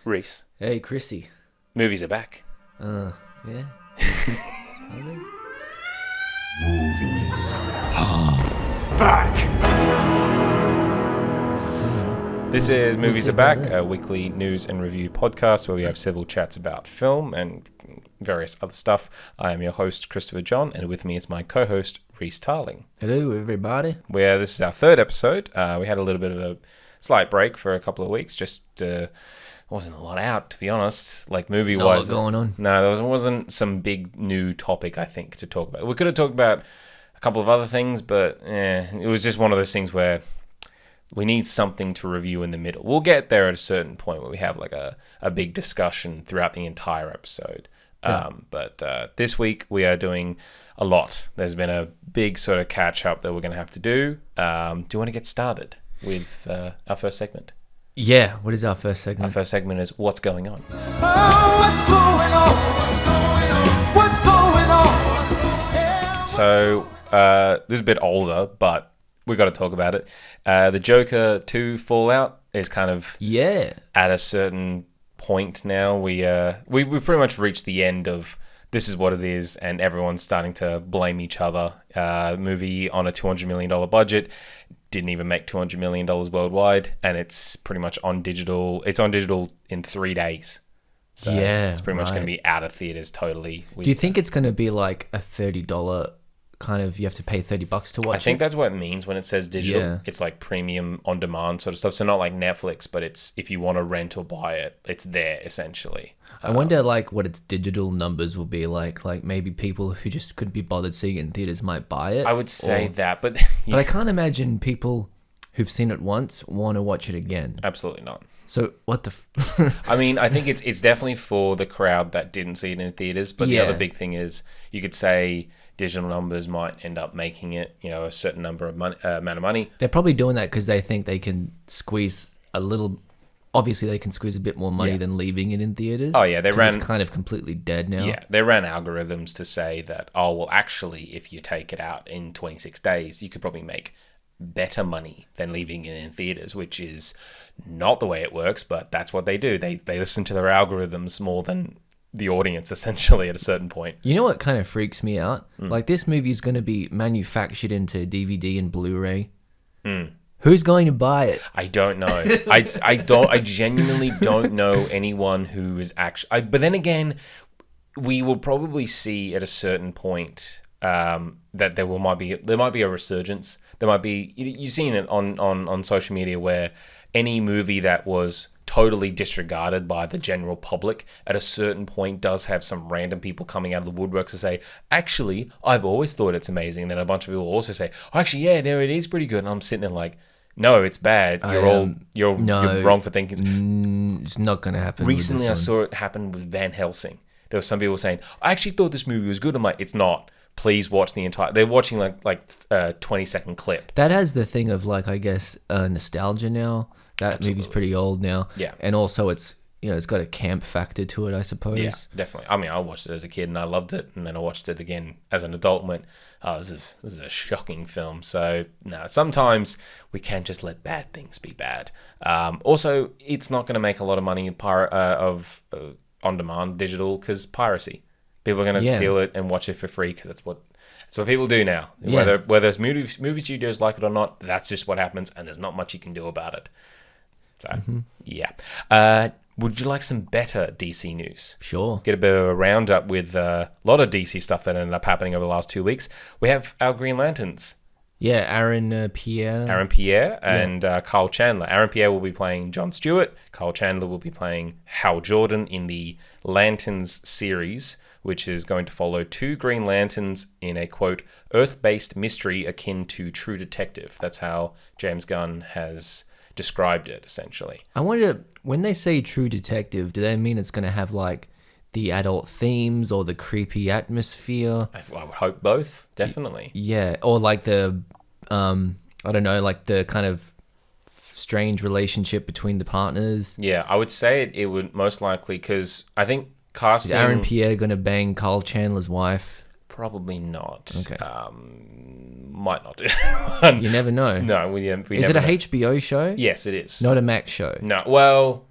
Rhys. Hey, Chrissy. Movies are back. Yeah. Movies are back. This is Movies see Are Back, about that. a weekly news and review podcast where we have several chats about film and various other stuff. I am your host, Christopher John, and with me is my co-host, Rhys Tarling. Hello, everybody. This is our third episode. We had a little bit of a slight break for a couple of weeks, just wasn't a lot out, to be honest, like movie-wise. Not a lot going on. No, there wasn't some big new topic, I think, to talk about. We could have talked about a couple of other things, but it was just one of those things where we need something to review in the middle. We'll get there at a certain point where we have like a big discussion throughout the entire episode. Yeah. But this week we are doing a lot. There's been a big sort of catch-up that we're going to have to do. Do you want to get started with our first segment? Yeah, what is our first segment? Our first segment is What's Going On? Oh, what's going on? What's going on? What's going on? So this is a bit older, but we got to talk about it. The Joker 2 Fallout is kind of at a certain point now. We pretty much reached the end of this is what it is, and everyone's starting to blame each other. Movie on a $200 million budget didn't even make $200 million worldwide, and it's pretty much on digital. It's on digital in 3 days. So it's pretty much going to be out of theaters totally. Do you think it's going to be like a $30 kind of, you have to pay $30 to watch it? I think that's what it means when it says digital. Yeah. It's like premium on demand sort of stuff. So not like Netflix, but it's if you want to rent or buy it, it's there essentially. I wonder like what its digital numbers will be like. Like maybe people who just couldn't be bothered seeing it in theaters might buy it. I would say that, but But I can't imagine people who've seen it once want to watch it again. absolutely not. So what the... I mean, I think it's definitely for the crowd that didn't see it in theaters. But the Yeah. other big thing is you could say digital numbers might end up making it, a certain number of money, amount of money. They're probably doing that because they think they can squeeze a little... Obviously, they can squeeze a bit more money than leaving it in theaters. Oh, yeah, they 'cause ran- It's kind of completely dead now. Yeah, they ran algorithms to say that, actually, if you take it out in 26 days, you could probably make better money than leaving it in theaters, which is not the way it works, but that's what they do. They listen to their algorithms more than the audience, essentially, at a certain point. You know what kind of freaks me out? Like, this movie is going to be manufactured into DVD and Blu-ray. Who's going to buy it? I don't know. I genuinely don't know anyone who is actually... but then again, we will probably see at a certain point that there might be a resurgence. There might be... You've seen it on social media where any movie that was totally disregarded by the general public at a certain point does have some random people coming out of the woodworks to say, actually, I've always thought it's amazing. And then a bunch of people will also say, actually, yeah, no, it is pretty good. And I'm sitting there like, no, it's bad. You're wrong for thinking. It's not going to happen. with Recently, this I one. saw it happen with Van Helsing. There were some people saying, I actually thought this movie was good. I'm like, it's not. Please watch the entire... They're watching like a 20-second clip. That has the thing of, like, I guess, nostalgia now. That movie's pretty old now. Yeah. And also it's, it's got a camp factor to it, I suppose. Yeah, definitely. I mean, I watched it as a kid and I loved it. And then I watched it again as an adult and went, this is a shocking film. So, no, sometimes we can't just let bad things be bad. Also, it's not going to make a lot of money on-demand digital because piracy. People are going to steal it and watch it for free because that's what people do now. Yeah. Whether it's movie studios like it or not, that's just what happens and there's not much you can do about it. So, yeah. Would you like some better DC news? Sure. Get a bit of a roundup with a lot of DC stuff that ended up happening over the last 2 weeks. We have our Green Lanterns. Yeah, Aaron Pierre. And Kyle Chandler. Aaron Pierre will be playing Jon Stewart. Kyle Chandler will be playing Hal Jordan in the Lanterns series, which is going to follow 2 Green Lanterns in a, quote, Earth-based mystery akin to True Detective. That's how James Gunn has described it, essentially. I wonder, when they say True Detective, do they mean it's going to have, like, the adult themes or the creepy atmosphere? I would hope both, definitely. Yeah, or like the, I don't know, like the kind of strange relationship between the partners. Yeah, I would say it would most likely, because I think casting... Is Aaron Pierre going to bang Kyle Chandler's wife? Probably not. Okay. Might not do. You never know. No, we Is never it a know. HBO show? Yes, it is. Not a Max show? No, well,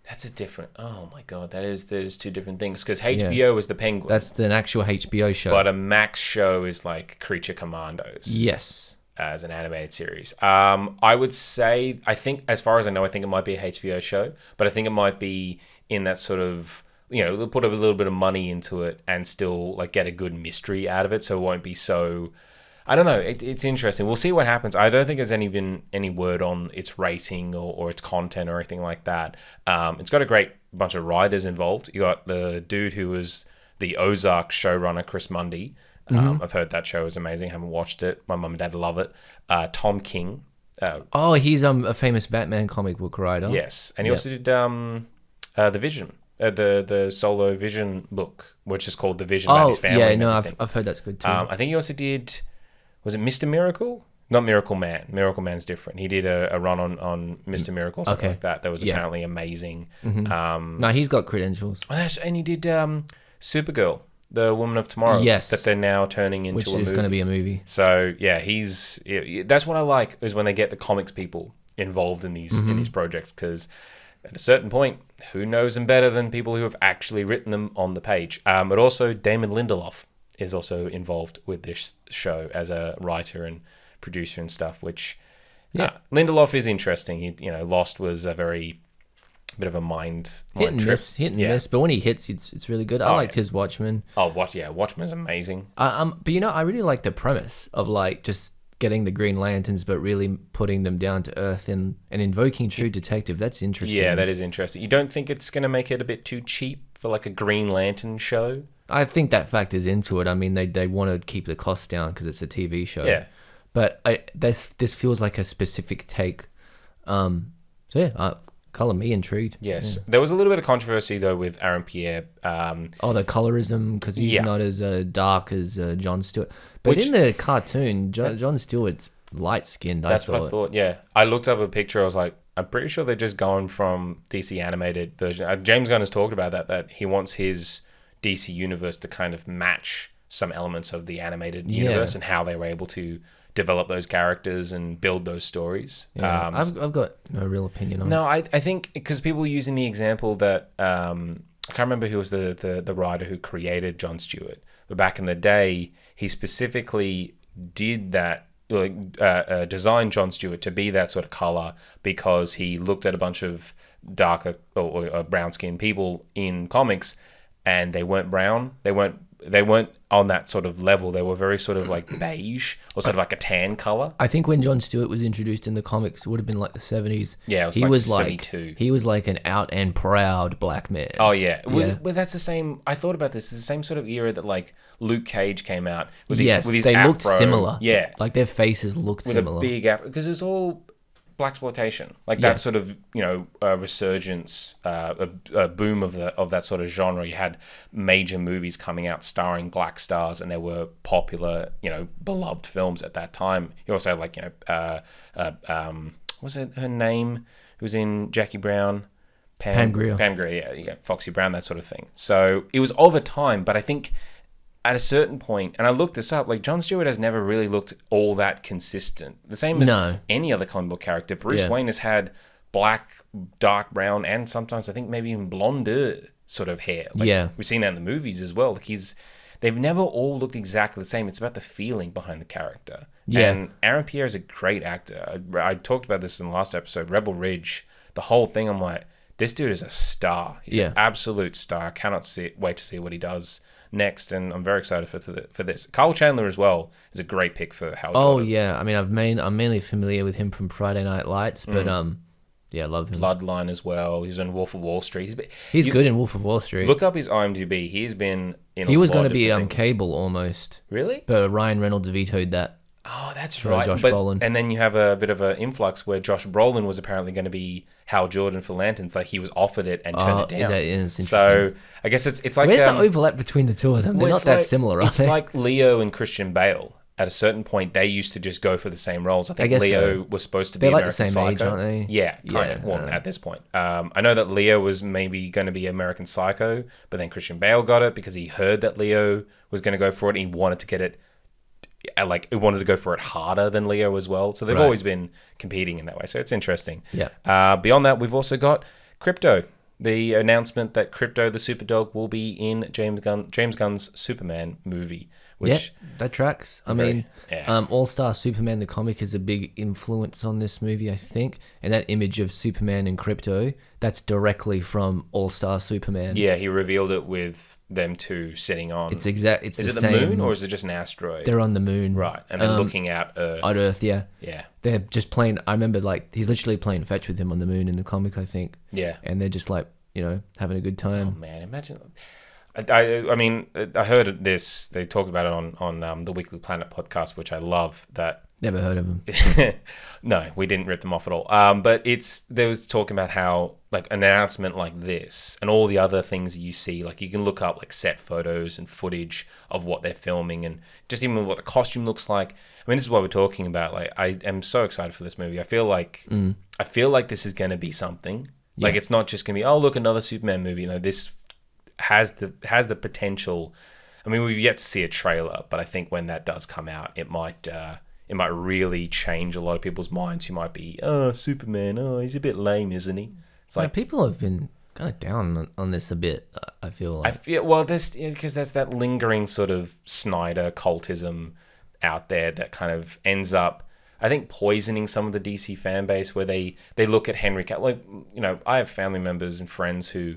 That's a different. Oh my god, there's two different things because HBO is the Penguin. That's an actual HBO show. But a Max show is like Creature Commandos. Yes. As an animated series. I would say, I think, as far as I know, I think it might be a HBO show, but I think it might be in that sort of, they'll put a little bit of money into it and still like get a good mystery out of it, so it won't be so. I don't know. It's interesting. We'll see what happens. I don't think there's been any word on its rating or its content or anything like that. It's got a great bunch of writers involved. You got the dude who was the Ozark showrunner, Chris Mundy. I've heard that show is amazing. Haven't watched it. My mum and dad love it. Tom King. He's a famous Batman comic book writer. Yes, and he also did the Vision. The solo Vision book, which is called The Vision about his family. Yeah, no, I've heard that's good too. I think he also did. Was it Mr. Miracle? Not Miracle Man. Miracle Man's different. He did a run on Mr. Miracle, something like that. That was apparently amazing. No, he's got credentials. And he did Supergirl, the Woman of Tomorrow. Yes, that they're now turning into which a movie. is going to be a movie. So yeah, that's what I like is when they get the comics people involved in these projects, because at a certain point, who knows them better than people who have actually written them on the page? But also Damon Lindelof is also involved with this show as a writer and producer and stuff, which Lindelof is interesting. Lost was a very bit of a mind hit and trip. Miss, but when he hits, it's really good. I liked his Watchmen. Watchmen's amazing. But I really like the premise of like just getting the Green Lanterns, but really putting them down to earth and invoking True Detective. That's interesting. Yeah, that is interesting. You don't think it's going to make it a bit too cheap for like a Green Lantern show? I think that factors into it. I mean, they want to keep the costs down because it's a TV show. Yeah. But this feels like a specific take. Color me intrigued. Yes. There was a little bit of controversy, though, with Aaron Pierre. The colorism, because he's not as dark as Jon Stewart. But in the cartoon, Jon Stewart's light-skinned, That's what I thought, yeah. I looked up a picture. I was like, I'm pretty sure they're just going from DC animated version. James Gunn has talked about that he wants his DC universe to kind of match some elements of the animated universe and how they were able to develop those characters and build those stories. Yeah, I've got no real opinion on it. No, I think because people were using the example that I can't remember who was the writer who created Jon Stewart, but back in the day, he specifically did that, designed Jon Stewart to be that sort of color because he looked at a bunch of darker or brown-skinned people in comics, and they weren't brown. They weren't on that sort of level. They were very sort of like beige or sort of like a tan color. I think when Jon Stewart was introduced in the comics, it would have been like the 70s. Yeah, it was 72. He was like an out and proud black man. Oh yeah. Well, that's the same. I thought about this. It's the same sort of era that like Luke Cage came out with his they afro. looked similar. Yeah, like their faces looked with similar. a big afro, because it's all blaxploitation, like that sort of resurgence, a boom of that sort of genre. You had major movies coming out starring black stars, and there were popular, beloved films at that time. You also had like was it her name? Who was in Jackie Brown? Pam Grier. Pam Grier, yeah, Foxy Brown, that sort of thing. So it was of a time, but I think at a certain point, and I looked this up, like Jon Stewart has never really looked all that consistent. The same as any other comic book character. Bruce Wayne has had black, dark brown, and sometimes I think maybe even blonder sort of hair. Like, we've seen that in the movies as well. Like they've never all looked exactly the same. It's about the feeling behind the character. Yeah. And Aaron Pierre is a great actor. I talked about this in the last episode, Rebel Ridge. The whole thing, I'm like, this dude is a star. He's an absolute star. I cannot wait to see what he does next, and I'm very excited for this. Kyle Chandler as well is a great pick for Hal Jordan. Oh yeah, I mean I'm mainly familiar with him from Friday Night Lights, but I love him. Bloodline as well. He's in Wolf of Wall Street. He's good in Wolf of Wall Street. Look up his IMDb. He's been in. He was going to be Cable almost. Really? But Ryan Reynolds vetoed that. Oh, that's right. Josh Brolin. And then you have a bit of an influx where Josh Brolin was apparently going to be Hal Jordan for Lanterns. Like he was offered it and turned it down. So I guess it's like where's the overlap between the two of them? They're not that similar, are they? It's like Leo and Christian Bale. At a certain point, they used to just go for the same roles. I think Leo was supposed to be They're American like the same Psycho. age, aren't they? Yeah, kind of. Well, at this point, I know that Leo was maybe going to be American Psycho, but then Christian Bale got it because he heard that Leo was going to go for it. And he wanted to get it. Like, he wanted to go for it harder than Leo as well. So they've always been competing in that way. So it's interesting. Yeah. Beyond that, we've also got Krypto. the announcement that Krypto the Superdog will be in James Gunn's Superman movie. Which that tracks. I mean, All-Star Superman, the comic, is a big influence on this movie, I think. And that image of Superman and Krypto, that's directly from All-Star Superman. Yeah, he revealed it with them two sitting on. It's exact. It's is it the same, moon or is it just an asteroid? They're on the moon, right? And they're looking at Earth. At Earth, yeah. Yeah. They're just playing. I remember, like, he's literally playing fetch with him on the moon in the comic, I think. Yeah. And they're just like, having a good time. Oh man, imagine. I mean, I heard this. They talked about it on the Weekly Planet podcast, which I love. That never heard of them. No, we didn't rip them off at all. But there was talking about how like an announcement like this and all the other things that you see, like you can look up like set photos and footage of what they're filming and just even what the costume looks like. I mean, this is what we're talking about. Like, I am so excited for this movie. I feel like this is going to be something. Yeah. Like, it's not just going to be, oh, look, another Superman movie. This has the potential. I mean, we've yet to see a trailer, but I think when that does come out, it might really change a lot of people's minds who might be, oh, Superman, oh, he's a bit lame, isn't he? It's like people have been kind of down on this a bit. I feel like because there's that lingering sort of Snyder cultism out there that kind of ends up, I think, poisoning some of the DC fan base where they look at Henry Cavill. Like, I have family members and friends who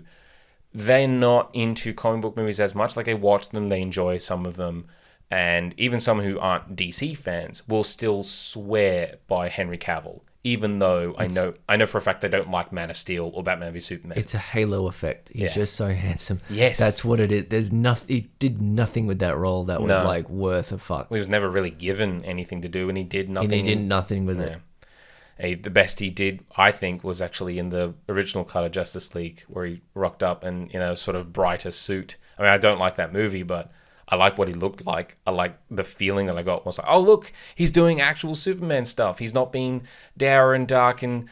they're not into comic book movies as much. Like, they watch them, they enjoy some of them, and even some who aren't DC fans will still swear by Henry Cavill, even though I know for a fact they don't like Man of Steel or Batman v Superman. It's a halo effect. He's just so handsome. Yes, that's what it is. There's nothing. He did nothing with that role that was like worth a fuck. He was never really given anything to do, and he did nothing. And he did nothing with it. The best he did, I think, was actually in the original cut of Justice League, where he rocked up in a sort of brighter suit. I mean, I don't like that movie, but I like what he looked like. I like the feeling that I got. Was like, oh, look, he's doing actual Superman stuff. He's not being dour and dark and,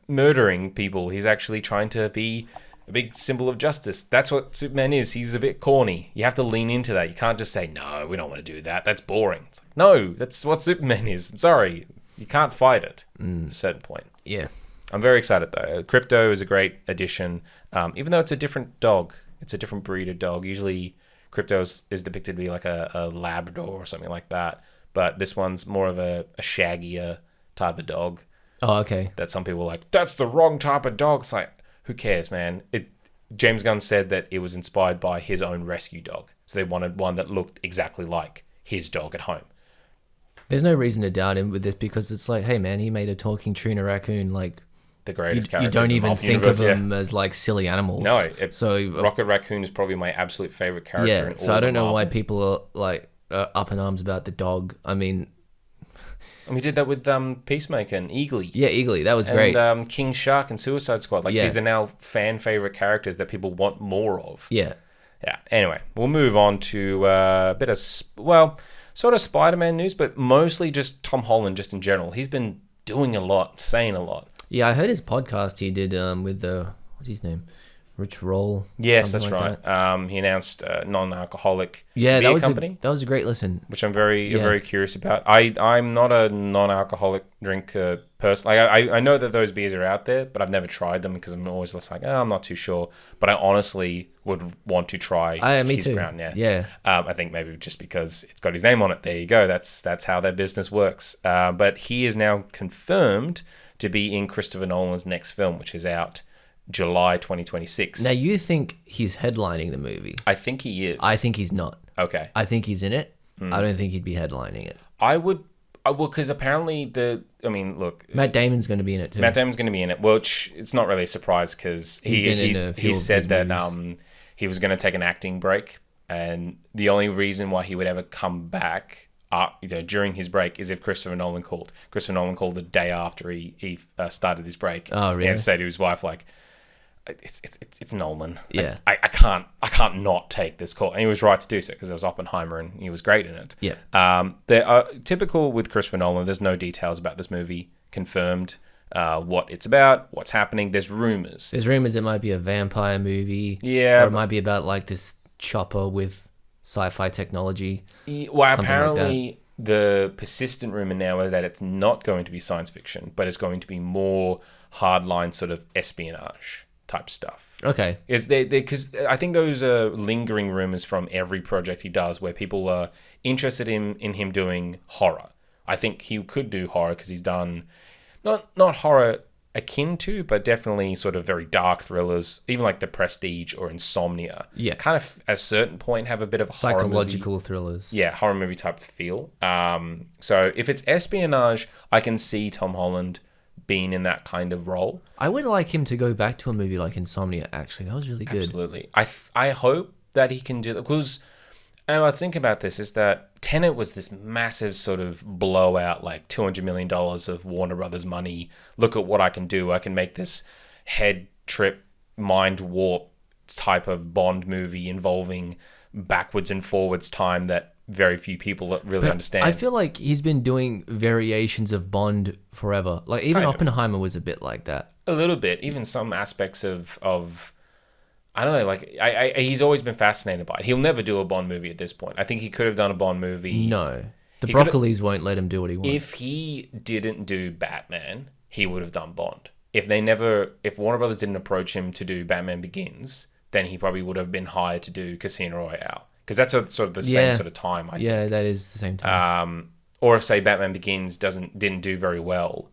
murdering people. He's actually trying to be a big symbol of justice. That's what Superman is. He's a bit corny. You have to lean into that. You can't just say, no, we don't want to do that. That's boring. It's like, no, that's what Superman is. I'm sorry. You can't fight it at a certain point. Yeah. I'm very excited, though. Krypto is a great addition. Even though it's a different dog. It's a different breed of dog. Usually Krypto is depicted to be like a Labrador or something like that. But this one's more of a shaggier type of dog. Oh, okay. That some people are like, that's the wrong type of dog. It's like, who cares, man? James Gunn said that it was inspired by his own rescue dog. So they wanted one that looked exactly like his dog at home. There's no reason to doubt him with this because it's like, hey, man, he made a talking tuna raccoon, like the greatest character. You don't even think of them as like silly animals. No, Rocket Raccoon is probably my absolute favorite character. Yeah, in all so I don't know why people are like up in arms about the dog. I mean, and we did that with Peacemaker and Eagly. Yeah, Eagly, that was great. And King Shark and Suicide Squad. Like these are now fan favorite characters that people want more of. Yeah. Yeah. Anyway, we'll move on to a bit of sort of Spider-Man news, but mostly just Tom Holland, just in general. He's been doing a lot, saying a lot. Yeah, I heard his podcast he did with what's his name? Rich Roll. Yes, that's right. He announced a non-alcoholic beer company. That was a great listen. Which I'm very curious about. I'm not a non-alcoholic drinker person. Like, I know that those beers are out there, but I've never tried them because I'm always just like, I'm not too sure. But I honestly would want to try his brown. Yeah. I think maybe just because it's got his name on it. There you go. That's how their business works. But he is now confirmed to be in Christopher Nolan's next film, which is out July 2026. Now, you think he's headlining the movie? I think he is. I think he's not. Okay. I think he's in it. I don't think he'd be headlining it. Because apparently Matt Damon's going to be in it too. Matt Damon's going to be in it, which it's not really a surprise because he said that he was going to take an acting break, and the only reason why he would ever come back during his break is if Christopher Nolan called. Christopher Nolan called the day after he started his break. Oh, really? And said to his wife, like, it's Nolan. Yeah. I can't not take this call. And he was right to do so because it was Oppenheimer and he was great in it. Yeah. There are typical with Christopher Nolan. There's no details about this movie confirmed. What it's about, what's happening. There's rumors. There's rumors it might be a vampire movie. Yeah. Or it might be about like this chopper with sci-fi technology. Well, apparently the persistent rumor now is that it's not going to be science fiction, but it's going to be more hardline sort of espionage. type stuff. Okay. Is there because I think those are lingering rumors from every project he does where people are interested in him doing horror. I think he could do horror because he's done not horror akin to, but definitely sort of very dark thrillers, even like The Prestige or Insomnia. Yeah. Kind of at a certain point have a bit of a Psychological thrillers. Yeah, horror movie type feel. So if it's espionage, I can see Tom Holland being in that kind of role. I would like him to go back to a movie like Insomnia, actually. That was really good. Absolutely. I hope that he can do that, because and I was thinking about this, is that Tenet was this massive sort of blowout, like $200 million of Warner Brothers money. Look at what I can do. I can make this head trip, mind warp type of Bond movie involving backwards and forwards time that very few people really understand. I feel like he's been doing variations of Bond forever. Like even Oppenheimer was a bit like that. A little bit. Even some aspects of I don't know, like he's always been fascinated by it. He'll never do a Bond movie at this point. I think he could have done a Bond movie. No. The Broccolis won't let him do what he wants. If he didn't do Batman, he would have done Bond. If Warner Brothers didn't approach him to do Batman Begins, then he probably would have been hired to do Casino Royale. Because that's sort of the same sort of time, I think. Yeah, that is the same time. Or if, say, Batman Begins didn't do very well,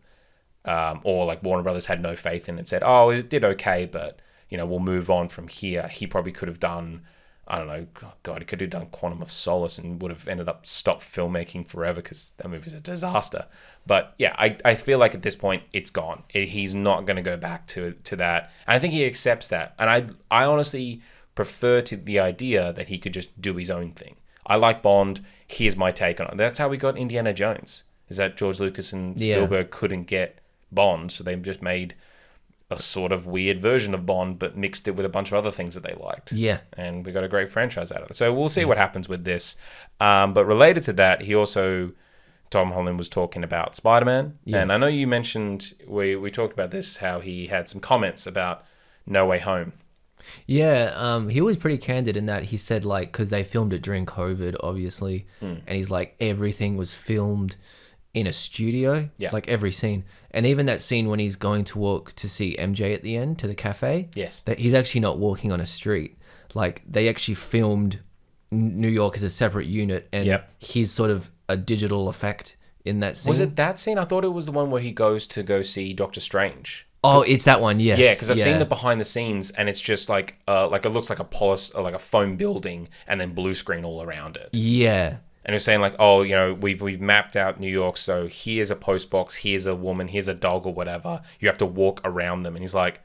or like Warner Brothers had no faith in it and said, oh, it did okay, but we'll move on from here. He probably could have done, I don't know, God, he could have done Quantum of Solace and would have ended up stopped filmmaking forever because that movie's a disaster. But yeah, I feel like at this point, it's gone. He's not going to go back to that. And I think he accepts that. And I honestly prefer to the idea that he could just do his own thing. I like Bond. Here's my take on it. That's how we got Indiana Jones, is that George Lucas and Spielberg couldn't get Bond, so they just made a sort of weird version of Bond, but mixed it with a bunch of other things that they liked. Yeah. And we got a great franchise out of it. So we'll see what happens with this. But related to that, Tom Holland was talking about Spider-Man. Yeah. And I know you mentioned, we talked about this, how he had some comments about No Way Home. Yeah, he was pretty candid in that he said, like, because they filmed it during COVID, obviously, and he's like, everything was filmed in a studio, like every scene. And even that scene when he's going to walk to see MJ at the end, to the cafe, that he's actually not walking on a street. Like, they actually filmed New York as a separate unit, and he's sort of a digital effect in that scene. Was it that scene? I thought it was the one where he goes to go see Doctor Strange. Oh, it's that one, yes. Yeah, because I've seen the behind the scenes, and it's just like it looks like a foam building, and then blue screen all around it. Yeah. And it's saying like, oh, we've mapped out New York, so here's a post box, here's a woman, here's a dog or whatever. You have to walk around them, and he's like,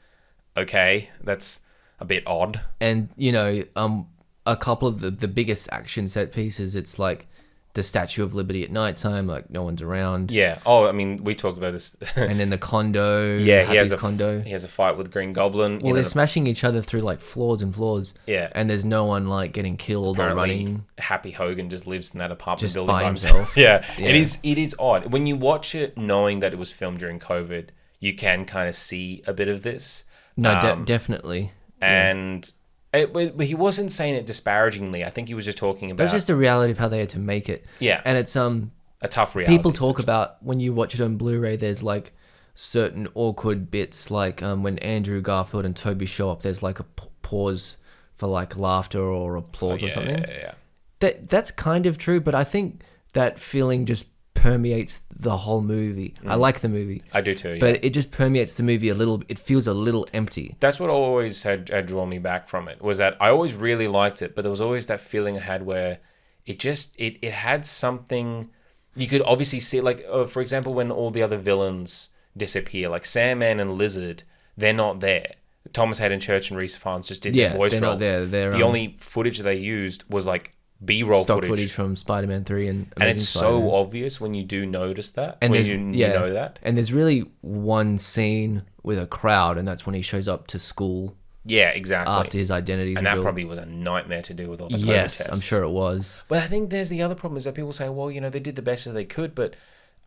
okay, that's a bit odd. And a couple of the biggest action set pieces, it's like the Statue of Liberty at nighttime, like no one's around. Yeah. Oh, I mean, we talked about this. And then the condo. Yeah, he has a fight with Green Goblin. Well, they're smashing each other through like floors and floors. Yeah. And there's no one like getting killed Apparently, or running. Happy Hogan just lives in that apartment just building by himself. Yeah. It is odd. When you watch it knowing that it was filmed during COVID, you can kind of see a bit of this. No, definitely. And he wasn't saying it disparagingly. I think he was just talking about... It was just the reality of how they had to make it. Yeah. And it's a tough reality. People talk about, when you watch it on Blu-ray, there's like certain awkward bits, like when Andrew Garfield and Toby show up, there's like a pause for like laughter or applause or something. Yeah. That's kind of true, but I think that feeling just permeates the whole movie. I like the movie. I do too, yeah. But it just permeates the movie a little. It feels a little empty. That's what always had drawn me back from it, was that I always really liked it, but there was always that feeling I had where it had something... You could obviously see, like, for example, when all the other villains disappear, like Sandman and Lizard, they're not there. Thomas Hayden Church and Rhys Ifans just did their voice roles. Not there. The only footage they used was like B-roll stock footage from Spider-Man 3 and it's Spider-Man. So obvious when you do notice that, and when you know that. And there's really one scene with a crowd, and that's when he shows up to school. Yeah, exactly. After his identity, and that probably was a nightmare to do with all the COVID tests. I'm sure it was. But I think there's the other problem is that people say, well, they did the best that they could, but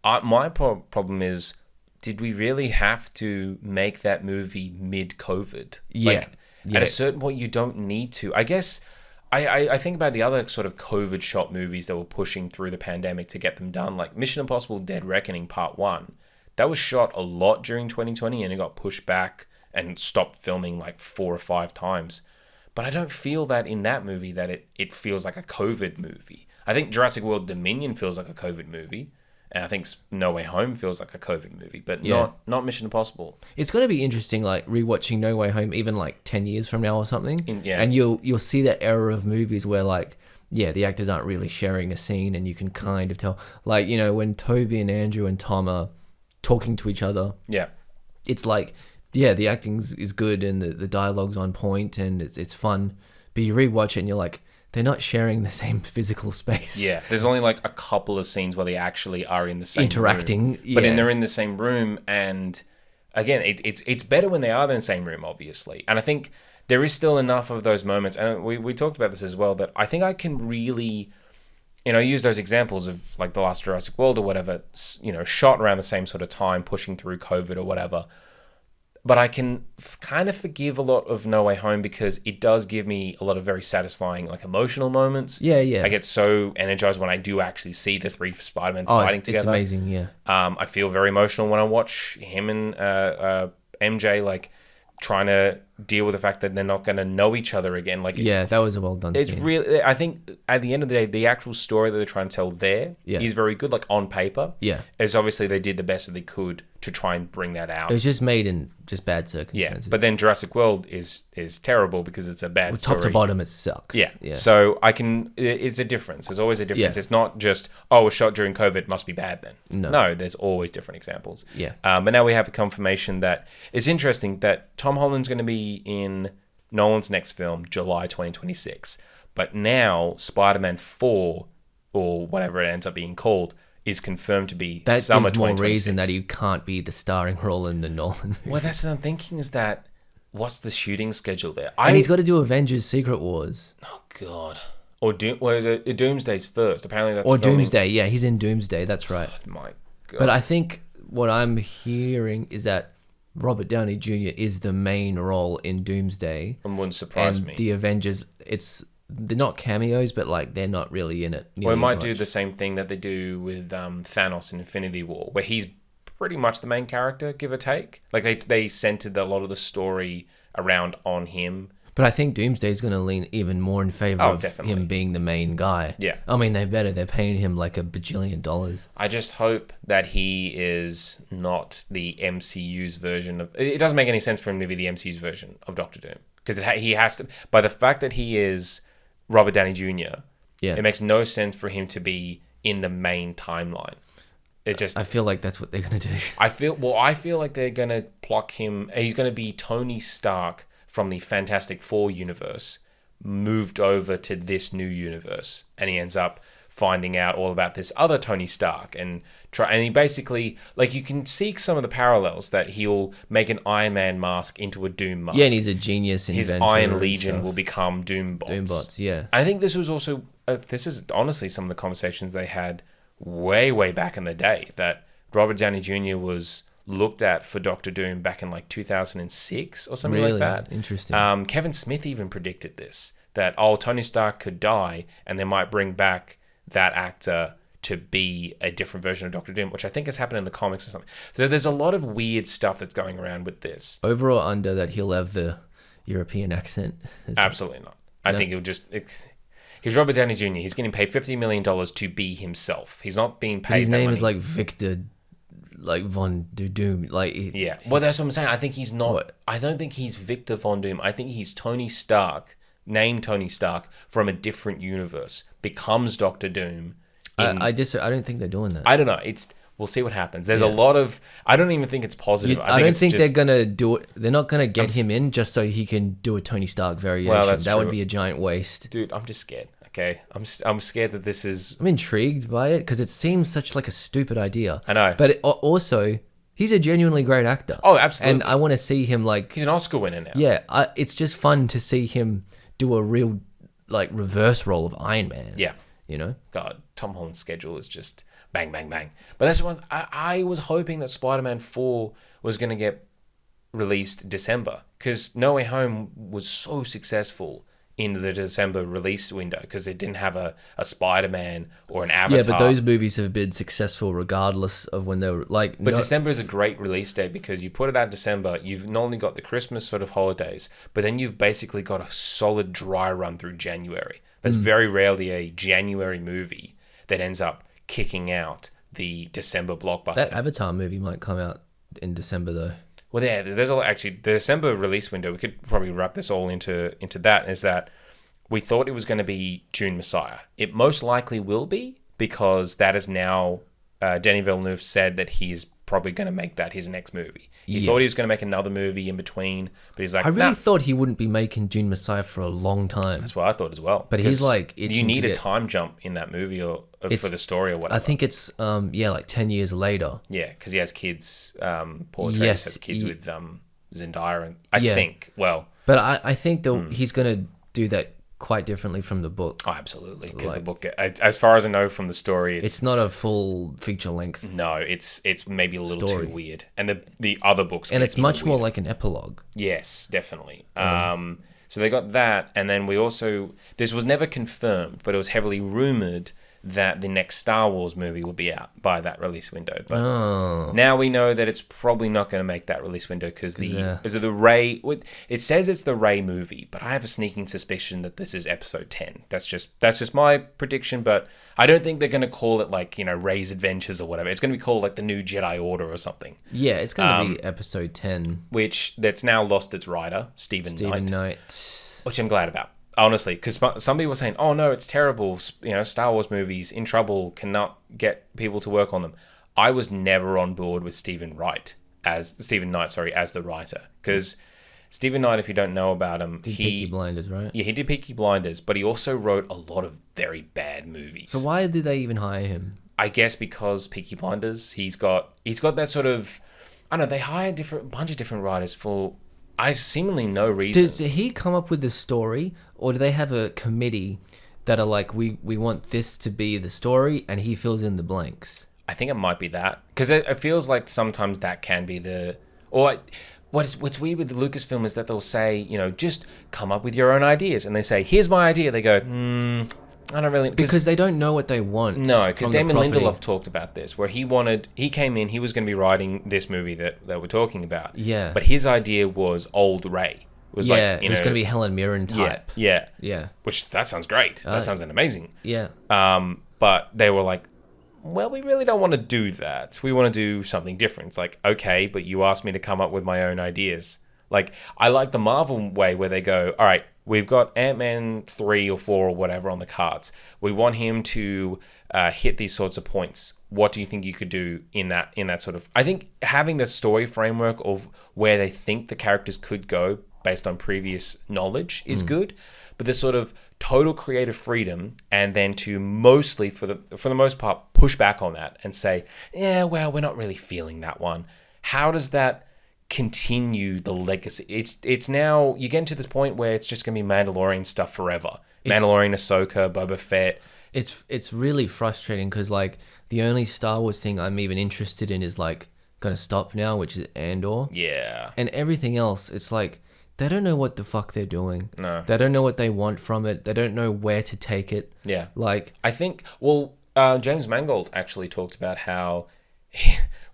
my problem is, did we really have to make that movie mid-COVID? Yeah. At a certain point, you don't need to. I guess I think about the other sort of COVID shot movies that were pushing through the pandemic to get them done, like Mission Impossible Dead Reckoning Part 1. That was shot a lot during 2020 and it got pushed back and stopped filming like 4 or 5 times. But I don't feel that in that movie that it feels like a COVID movie. I think Jurassic World Dominion feels like a COVID movie. And I think No Way Home feels like a COVID movie, but not Mission Impossible. It's going to be interesting, like rewatching No Way Home, even like 10 years from now or something. Yeah. And you'll see that era of movies where like, yeah, the actors aren't really sharing a scene, and you can kind of tell, like, you know, when Toby and Andrew and Tom are talking to each other. Yeah. It's like, yeah, the acting is good and the dialogue's on point and it's fun. But you rewatch it and you're like, they're not sharing the same physical space. Yeah, there's only like a couple of scenes where they actually are in the same interacting, room. But then they're in the same room, and again, it's better when they are in the same room, obviously. And I think there is still enough of those moments, and we talked about this as well, that I think I can really, you know, use those examples of like the last Jurassic World or whatever, you know, shot around the same sort of time, pushing through COVID or whatever. But I can kind of forgive a lot of No Way Home because it does give me a lot of very satisfying, like, emotional moments. Yeah, yeah. I get so energized when I do actually see the 3 Spider-Men fighting together. It's amazing, yeah. I feel very emotional when I watch him and MJ, like, trying to deal with the fact that they're not going to know each other again. Like, yeah, that was a well done it's scene. really, I think at the end of the day, the actual story that they're trying to tell there is very good, like, on paper. Yeah. As obviously they did the best that they could to try and bring that out. It was just made in just bad Yeah, circumstances. but then Jurassic World is terrible because it's a bad story. Top to bottom, it sucks. Yeah. So it's a difference. There's always a difference. Yeah. It's not just, oh, it was shot during COVID, must be bad then. No, there's always different examples. Yeah. But now we have a confirmation that it's interesting that Tom Holland's going to be in Nolan's next film, July 2026. But now Spider-Man 4, or whatever it ends up being called, is confirmed to be that summer gives more 2026. reason that he can't be the starring role in the Nolan movie. Well, that's what I'm thinking, is that what's the shooting schedule there? And he's got to do Avengers Secret Wars. Oh, God. Or Doomsday's first. Apparently that's Or filming. Doomsday. Yeah, he's in Doomsday. That's right. Oh, my God. But I think what I'm hearing is that Robert Downey Jr. is the main role in Doomsday. It wouldn't surprise and me. the Avengers, they're not cameos, but like they're not really in it. Well, it might do the same thing that they do with Thanos in Infinity War, where he's pretty much the main character, give or take. Like they centered a lot of the story around on him. But I think Doomsday is going to lean even more in favor of him being the main guy. Yeah. I mean, they better. They're paying him like $1 bajillion. I just hope that he is not the MCU's version of... It doesn't make any sense for him to be the MCU's version of Doctor Doom. Because he has to... By the fact that he is Robert Downey Jr., it makes no sense for him to be in the main timeline. It just... I feel like that's what they're going to do. I feel like they're going to pluck him... He's going to be Tony Stark from the Fantastic Four universe, moved over to this new universe, and he ends up finding out all about this other Tony Stark, and he basically, like, you can see some of the parallels that he'll make an Iron Man mask into a Doom mask. Yeah, and he's a genius inventor. His Iron Legion will become Doom bots. Doom bots, yeah. I think this was also this is honestly some of the conversations they had way back in the day, that Robert Downey Jr. was looked at for Doctor Doom back in like 2006 or something like that. Interesting. Kevin Smith even predicted this, that Tony Stark could die and they might bring back that actor to be a different version of Doctor Doom, which I think has happened in the comics or something. So there's a lot of weird stuff that's going around with this. Over or under that he'll have the European accent? Absolutely not. I think he'll just... He's Robert Downey Jr. He's getting paid $50 million to be himself. He's not being paid. But his name is like Victor... Like Von Doom, like yeah. Well, that's what I'm saying. I think he's not. What? I don't think he's Victor Von Doom. I think he's Tony Stark, named Tony Stark from a different universe, becomes Doctor Doom. I don't think they're doing that. I don't know. We'll see what happens. There's a lot of. I don't even think it's positive. I don't think they're gonna do it. They're not gonna get him in just so he can do a Tony Stark variation. Well, that would be a giant waste. Dude, I'm just scared. Okay, I'm scared that this is... I'm intrigued by it because it seems such like a stupid idea. I know. But also, he's a genuinely great actor. Oh, absolutely. And I want to see him like... He's an Oscar winner now. Yeah, it's just fun to see him do a real like reverse role of Iron Man. Yeah. You know? God, Tom Holland's schedule is just bang, bang, bang. But that's one... I was hoping that Spider-Man 4 was going to get released December because No Way Home was so successful in the December release window because it didn't have a Spider-Man or an Avatar. Yeah, but those movies have been successful regardless of when they were like. But December is a great release date because you put it out in December, you've not only got the Christmas sort of holidays, but then you've basically got a solid dry run through January. There's very rarely a January movie that ends up kicking out the December blockbuster. That Avatar movie might come out in December though. Well, yeah, there's actually the December release window. We could probably wrap this all into that. Is that we thought it was going to be June Messiah. It most likely will be because that is now Denis Villeneuve said that he is probably going to make that his next movie. He thought he was going to make another movie in between, but he's like, I really thought he wouldn't be making June Messiah for a long time. That's what I thought as well. But he's like, you need a time jump in that movie or for the story or whatever. I think it's like 10 years later. Yeah, because he has kids. Paul Atreides has kids with Zendaya, and I think. Well, but I think he's going to do that quite differently from the book. Oh, absolutely. Because the book, as far as I know from the story, it's not a full feature length. No, it's maybe a little too weird. And the other books, and it's much more like an epilogue. Yes, definitely. So they got that, and then we also, this was never confirmed, but it was heavily rumored that the next Star Wars movie will be out by that release window. But now we know that it's probably not going to make that release window because the Rey. It says it's the Rey movie, but I have a sneaking suspicion that this is Episode 10. That's just my prediction, but I don't think they're going to call it like Rey's Adventures or whatever. It's going to be called like the New Jedi Order or something. Yeah, it's going to be Episode 10, which that's now lost its writer, Stephen Knight, which I'm glad about. Honestly, because some people were saying, "Oh no, it's terrible." Star Wars movies in trouble, cannot get people to work on them. I was never on board with Stephen Knight as the writer, because Stephen Knight, if you don't know about him, he Peaky Blinders, right? Yeah, he did Peaky Blinders, but he also wrote a lot of very bad movies. So why did they even hire him? I guess because Peaky Blinders, he's got that sort of, I don't know. They hire a bunch of different writers for seemingly no reason. Does he come up with the story, or do they have a committee that are like, we want this to be the story, and he fills in the blanks? I think it might be that, because it feels like sometimes that can be what's weird with the Lucasfilm is that they'll say, just come up with your own ideas, and they say, here's my idea. They go, I don't really... Because they don't know what they want. No, because Damon Lindelof talked about this, where he came in, he was going to be writing this movie that we're talking about. Yeah. But his idea was old Rey. It was it was going to be Helen Mirren type. Yeah. Yeah. Which, that sounds great. That sounds amazing. Yeah. But they were like, well, we really don't want to do that. We want to do something different. It's like, okay, but you asked me to come up with my own ideas. Like, I like the Marvel way where they go, all right, we've got Ant-Man 3 or 4 or whatever on the cards. We want him to hit these sorts of points. What do you think you could do in that sort of... I think having the story framework of where they think the characters could go based on previous knowledge is good, but the sort of total creative freedom, and then to mostly, for the most part, push back on that and say, yeah, well, we're not really feeling that one. How does that continue the legacy? It's now, you get to this point where it's just going to be Mandalorian stuff forever. Mandalorian, Ahsoka, Boba Fett. It's really frustrating because like the only Star Wars thing I'm even interested in is like going to stop now, which is Andor. Yeah. And everything else, it's like they don't know what the fuck they're doing. No. They don't know what they want from it. They don't know where to take it. Yeah. Like, I think, James Mangold actually talked about how,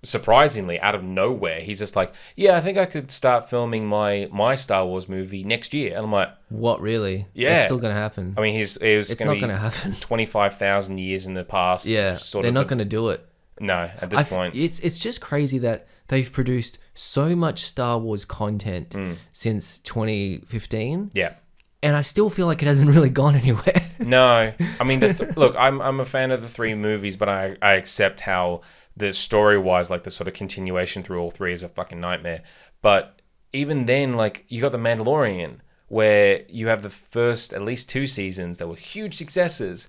surprisingly, out of nowhere, he's just like, yeah, I think I could start filming my Star Wars movie next year. And I'm like, what, really? Yeah. It's still going to happen. I mean, it's not going to happen. 25,000 years in the past. Yeah, they're not going to do it. No, at this point. It's just crazy that they've produced so much Star Wars content since 2015. Yeah. And I still feel like it hasn't really gone anywhere. No. I mean, look, I'm a fan of the 3 movies, but I accept how the story-wise, like the sort of continuation through all 3 is a fucking nightmare. But even then, like, you got The Mandalorian, where you have the first at least 2 seasons that were huge successes,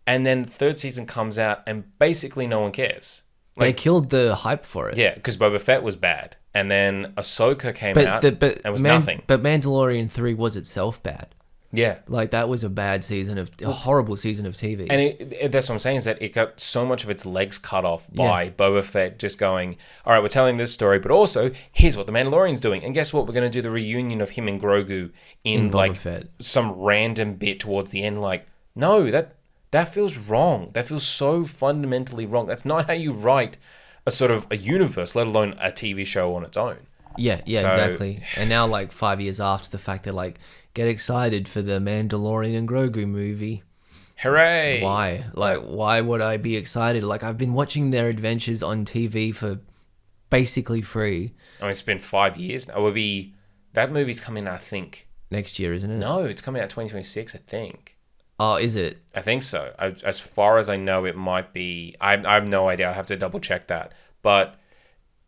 and then the 3rd season comes out and basically no one cares. Like, they killed the hype for it. Yeah, because Boba Fett was bad. And then Ahsoka came out and was nothing. But Mandalorian 3 was itself bad. Yeah. Like, that was a horrible season of TV. And that's what I'm saying, is that it got so much of its legs cut off by Boba Fett just going, all right, we're telling this story, but also here's what the Mandalorian's doing. And guess what? We're going to do the reunion of him and Grogu in like Fett. Some random bit towards the end. Like, no, that feels wrong. That feels so fundamentally wrong. That's not how you write a sort of a universe, let alone a TV show on its own. Yeah, exactly. And now, like 5 years after the fact, they're like, get excited for the Mandalorian and Grogu movie. Hooray! Why? Like, why would I be excited? Like, I've been watching their adventures on TV for basically free. I mean, it's been 5 years now. That movie's coming out, I think. Next year, isn't it? No, it's coming out 2026, I think. Oh, is it? I think so. As far as I know, it might be. I have no idea. I'll have to double check that. But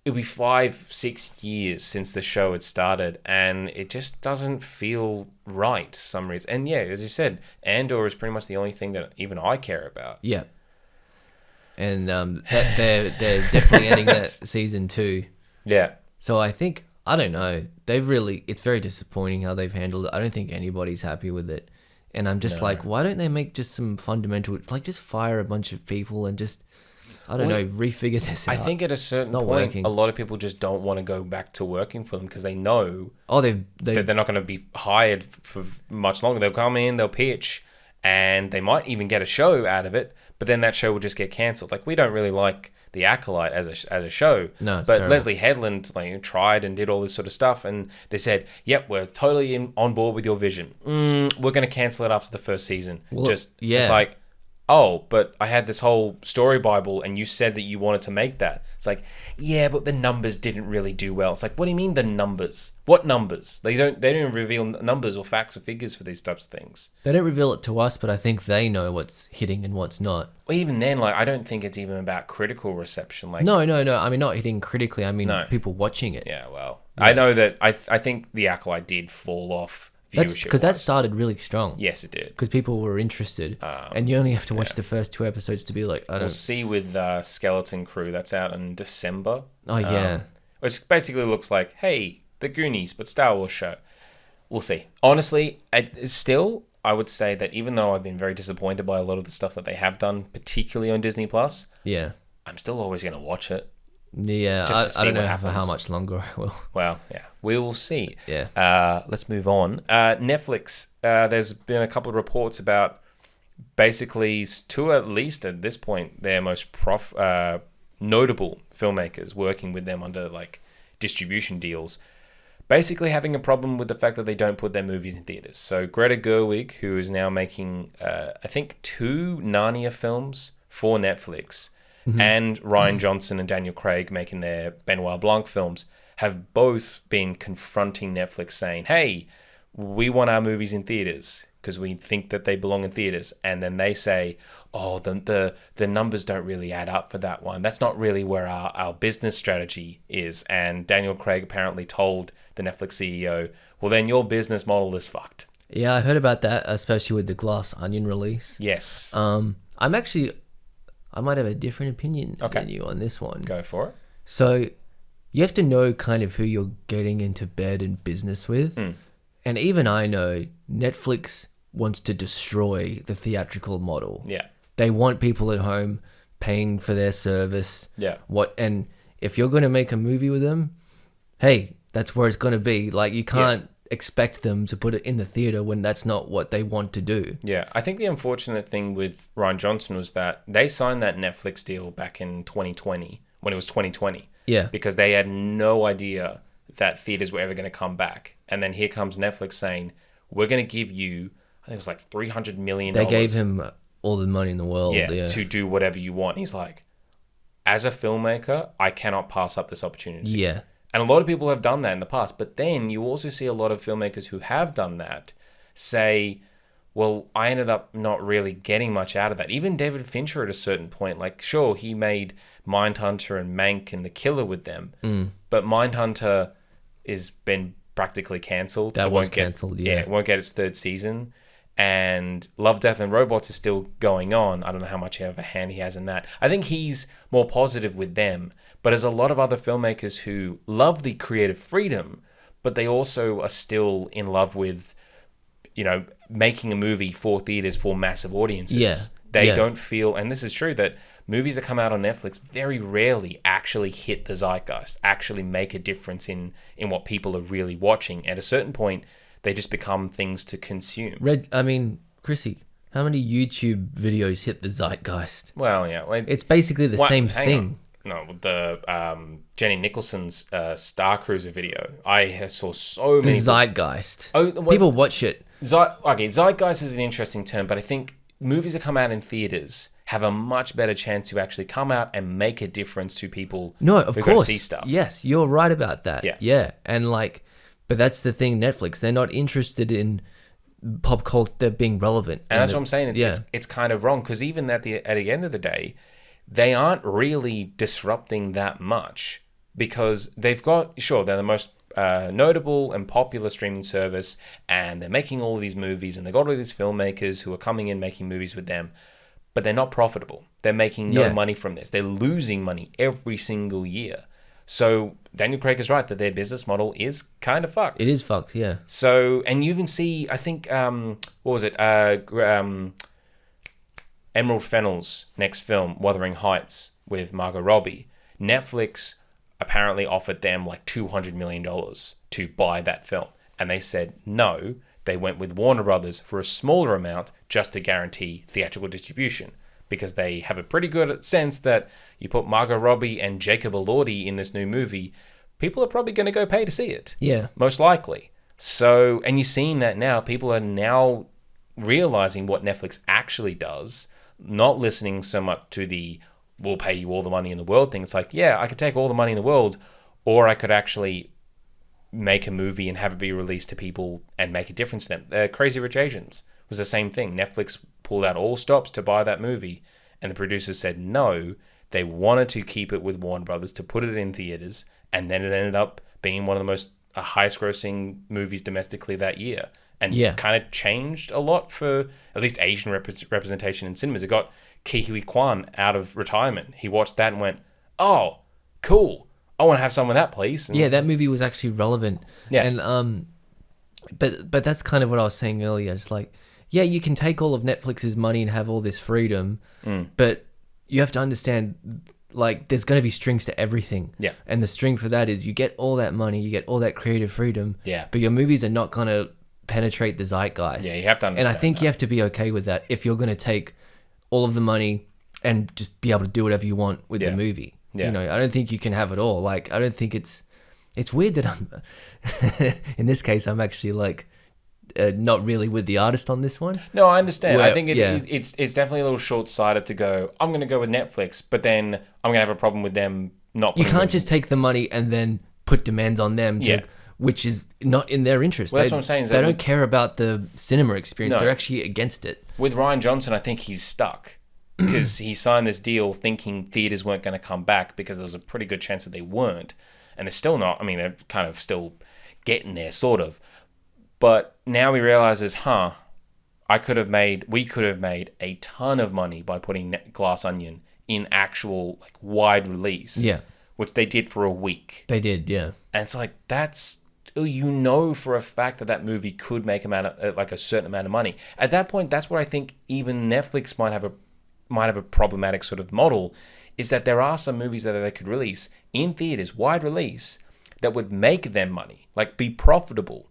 it'll be 5-6 years since the show had started, and it just doesn't feel right for some reason. And yeah, as you said, Andor is pretty much the only thing that even I care about. Yeah. And they're definitely ending that season 2. Yeah. So I think, I don't know, it's very disappointing how they've handled it. I don't think anybody's happy with it. And I'm just like, why don't they make just some fundamental, like just fire a bunch of people and just, I don't know, refigure this out. I think at a certain point, a lot of people just don't want to go back to working for them because they know that they're not going to be hired for much longer. They'll come in, they'll pitch, and they might even get a show out of it, but then that show will just get cancelled. Like, we don't really like The Acolyte as a show. No, it's but terrible. Leslie Headland tried and did all this sort of stuff, and they said, "Yep, we're totally on board with your vision. We're going to cancel it after the first season." Well, it's like, oh, but I had this whole story Bible, and you said that you wanted to make that. It's like, yeah, but the numbers didn't really do well. It's like, what do you mean the numbers? What numbers? They don't reveal numbers or facts or figures for these types of things. They don't reveal it to us, but I think they know what's hitting and what's not. Well, even then, I don't think it's even about critical reception. No. I mean, not hitting critically. I mean, people watching it. Yeah, well, I know that I think The Acolyte did fall off viewership. Because that started really strong. Yes, it did. Because people were interested. And you only have to watch the first 2 episodes to be like, We'll see with Skeleton Crew. That's out in December. Oh, yeah. Which basically looks like, hey, the Goonies, but Star Wars show. We'll see. Honestly, I would say that even though I've been very disappointed by a lot of the stuff that they have done, particularly on Disney Plus, I'm still always going to watch it. Yeah, I don't know for how much longer I will. Well, yeah, we will see. Yeah. Let's move on. Netflix, there's been a couple of reports about basically 2, at least at this point, their most notable filmmakers working with them under like distribution deals, basically having a problem with the fact that they don't put their movies in theaters. So Greta Gerwig, who is now making, I think, 2 Narnia films for Netflix, and Ryan Johnson and Daniel Craig making their Benoit Blanc films, have both been confronting Netflix saying, hey, we want our movies in theaters because we think that they belong in theaters. And then they say, oh, the numbers don't really add up for that one. That's not really where our business strategy is. And Daniel Craig apparently told the Netflix CEO, well, then your business model is fucked. Yeah, I heard about that, especially with the Glass Onion release. Yes. I might have a different opinion than you on this one. Go for it. So you have to know kind of who you're getting into bed and business with. And even I know Netflix wants to destroy the theatrical model. Yeah. They want people at home paying for their service. Yeah. And if you're going to make a movie with them, hey, that's where it's going to be. Like, you can't expect them to put it in the theater when that's not what they want to do. Yeah, I think the unfortunate thing with Ryan Johnson was that they signed that Netflix deal back in 2020, when it was 2020. Yeah. Because they had no idea that theaters were ever going to come back. And then here comes Netflix saying, we're going to give you, I think it was like $300 million. They gave him all the money in the world. To do whatever you want. He's like, as a filmmaker, I cannot pass up this opportunity. Yeah. And a lot of people have done that in the past. But then you also see a lot of filmmakers who have done that say, well, I ended up not really getting much out of that. Even David Fincher at a certain point, like, sure, he made Mindhunter and Mank and The Killer with them. But Mindhunter has been practically cancelled. That was cancelled, yeah. It won't get its 3rd season. And Love, Death and Robots is still going on. I don't know how much of a hand he has in that. I think he's more positive with them. But there's a lot of other filmmakers who love the creative freedom, but they also are still in love with making a movie for theaters for massive audiences. Yeah. They Yeah. don't feel, and this is true, that movies that come out on Netflix very rarely actually hit the zeitgeist, actually make a difference in what people are really watching. At a certain point, they just become things to consume. Chrissy, how many YouTube videos hit the zeitgeist? Well, yeah. It's basically the same hang thing. on. No, the Jenny Nicholson's Star Cruiser video. I saw so The many. zeitgeist. Oh, well, People watch it. Zeitgeist is an interesting term, but I think movies that come out in theaters have a much better chance to actually come out and make a difference to people No, of who course. go to see stuff. Yes, you're right about that. Yeah. And but that's the thing, Netflix, they're not interested in pop culture being relevant. And that's what I'm saying. It's kind of wrong, because even at the end of the day, they aren't really disrupting that much, because they're the most notable and popular streaming service, and they're making all of these movies, and they've got all these filmmakers who are coming in making movies with them, but they're not profitable. They're making no money from this. They're losing money every single year. So Daniel Craig is right that their business model is kind of fucked. It is fucked, yeah. So, and you even see, I think, what was it? Emerald Fennell's next film, Wuthering Heights, with Margot Robbie. Netflix apparently offered them like $200 million to buy that film. And they said no. They went with Warner Brothers for a smaller amount just to guarantee theatrical distribution, because they have a pretty good sense that you put Margot Robbie and Jacob Elordi in this new movie, people are probably going to go pay to see it. Yeah. Most likely. So, and you're seeing that now. People are now realizing what Netflix actually does, not listening so much to the we'll pay you all the money in the world thing. It's like, yeah, I could take all the money in the world, or I could actually make a movie and have it be released to people and make a difference to them. Crazy Rich Asians was the same thing. Netflix pulled out all stops to buy that movie, and the producers said no. They wanted to keep it with Warner Brothers to put it in theaters, and then it ended up being one of the most highest grossing movies domestically that year, and kind of changed a lot for at least Asian representation in cinemas. It got Ke Huy Quan out of retirement. He watched that and went, oh, cool, I want to have some of that, please. And that movie was actually relevant. Yeah. And but that's kind of what I was saying earlier. It's like, yeah, you can take all of Netflix's money and have all this freedom, but you have to understand, like, there's going to be strings to everything. Yeah. And the string for that is you get all that money, you get all that creative freedom. Yeah. But your movies are not going to penetrate the zeitgeist. Yeah, you have to understand. And I think you have to be okay with that if you're going to take all of the money and just be able to do whatever you want with the movie. Yeah. You know, I don't think you can have it all. Like, I don't think it's weird that I'm, in this case, I'm actually like, not really with the artist on this one. No, I understand. Well, I think it's definitely a little short-sighted to go, I'm going to go with Netflix, but then I'm going to have a problem with them not You putting can't just take the money and then put demands on them, which is not in their interest. Well, that's what I'm saying. They don't care about the cinema experience. No. They're actually against it. With Rian Johnson, I think he's stuck because he signed this deal thinking theaters weren't going to come back, because there was a pretty good chance that they weren't. And they're still not. I mean, they're kind of still getting there, sort of. But now he realizes, we could have made a ton of money by putting Glass Onion in actual like wide release. Yeah. Which they did for a week. They did, yeah. And it's like, that's, you know, for a fact that movie could make a certain amount of money. At that point, that's where I think even Netflix might have a problematic sort of model, is that there are some movies that they could release in theaters, wide release, that would make them money, like be profitable.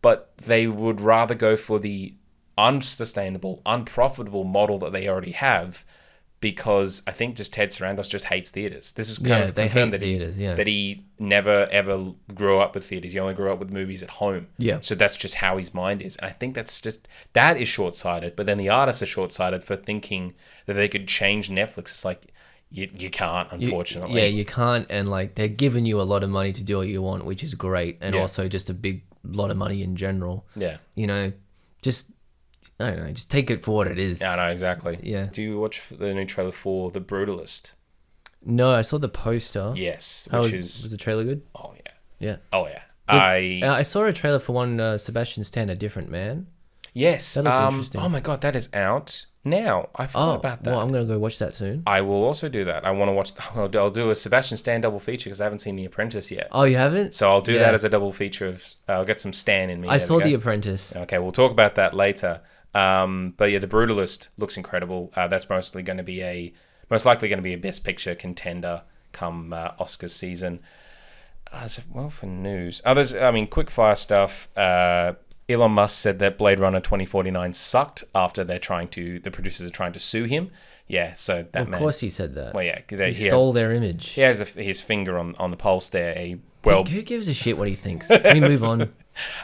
But they would rather go for the unsustainable, unprofitable model that they already have, because I think just Ted Sarandos just hates theaters. This is kind of confirmed that he never ever grew up with theaters. He only grew up with movies at home. Yeah. So that's just how his mind is. And I think that is short-sighted. But then the artists are short-sighted for thinking that they could change Netflix. It's like, you can't, unfortunately. You can't. And like, they're giving you a lot of money to do what you want, which is great. And also just a big lot of money in general. Yeah. You know, I don't know, just take it for what it is. Yeah, I know, exactly. Yeah. Do you watch the new trailer for The Brutalist? No, I saw the poster. Yes. Was the trailer good? Oh, yeah. Yeah. Oh, yeah. I saw a trailer for one, Sebastian Stan, A Different Man. Yes. That looks interesting. Oh, my God, that is out. now. I forgot about that. Well, I'm going to go watch that soon. I will also do that. I want to watch... I'll do a Sebastian Stan double feature because I haven't seen The Apprentice yet. Oh, you haven't? So I'll do that as a double feature of... I'll get some Stan in me. I saw The Apprentice. Okay, we'll talk about that later. But yeah, The Brutalist looks incredible. That's most likely going to be a Best Picture contender come Oscars season. Well, for news, quickfire stuff. Elon Musk said that Blade Runner 2049 sucked after the producers are trying to sue him. Yeah, so that man. Of course he said that. Well, yeah, he stole their image. He has his finger on the pulse there. Who gives a shit what he thinks? Can we move on?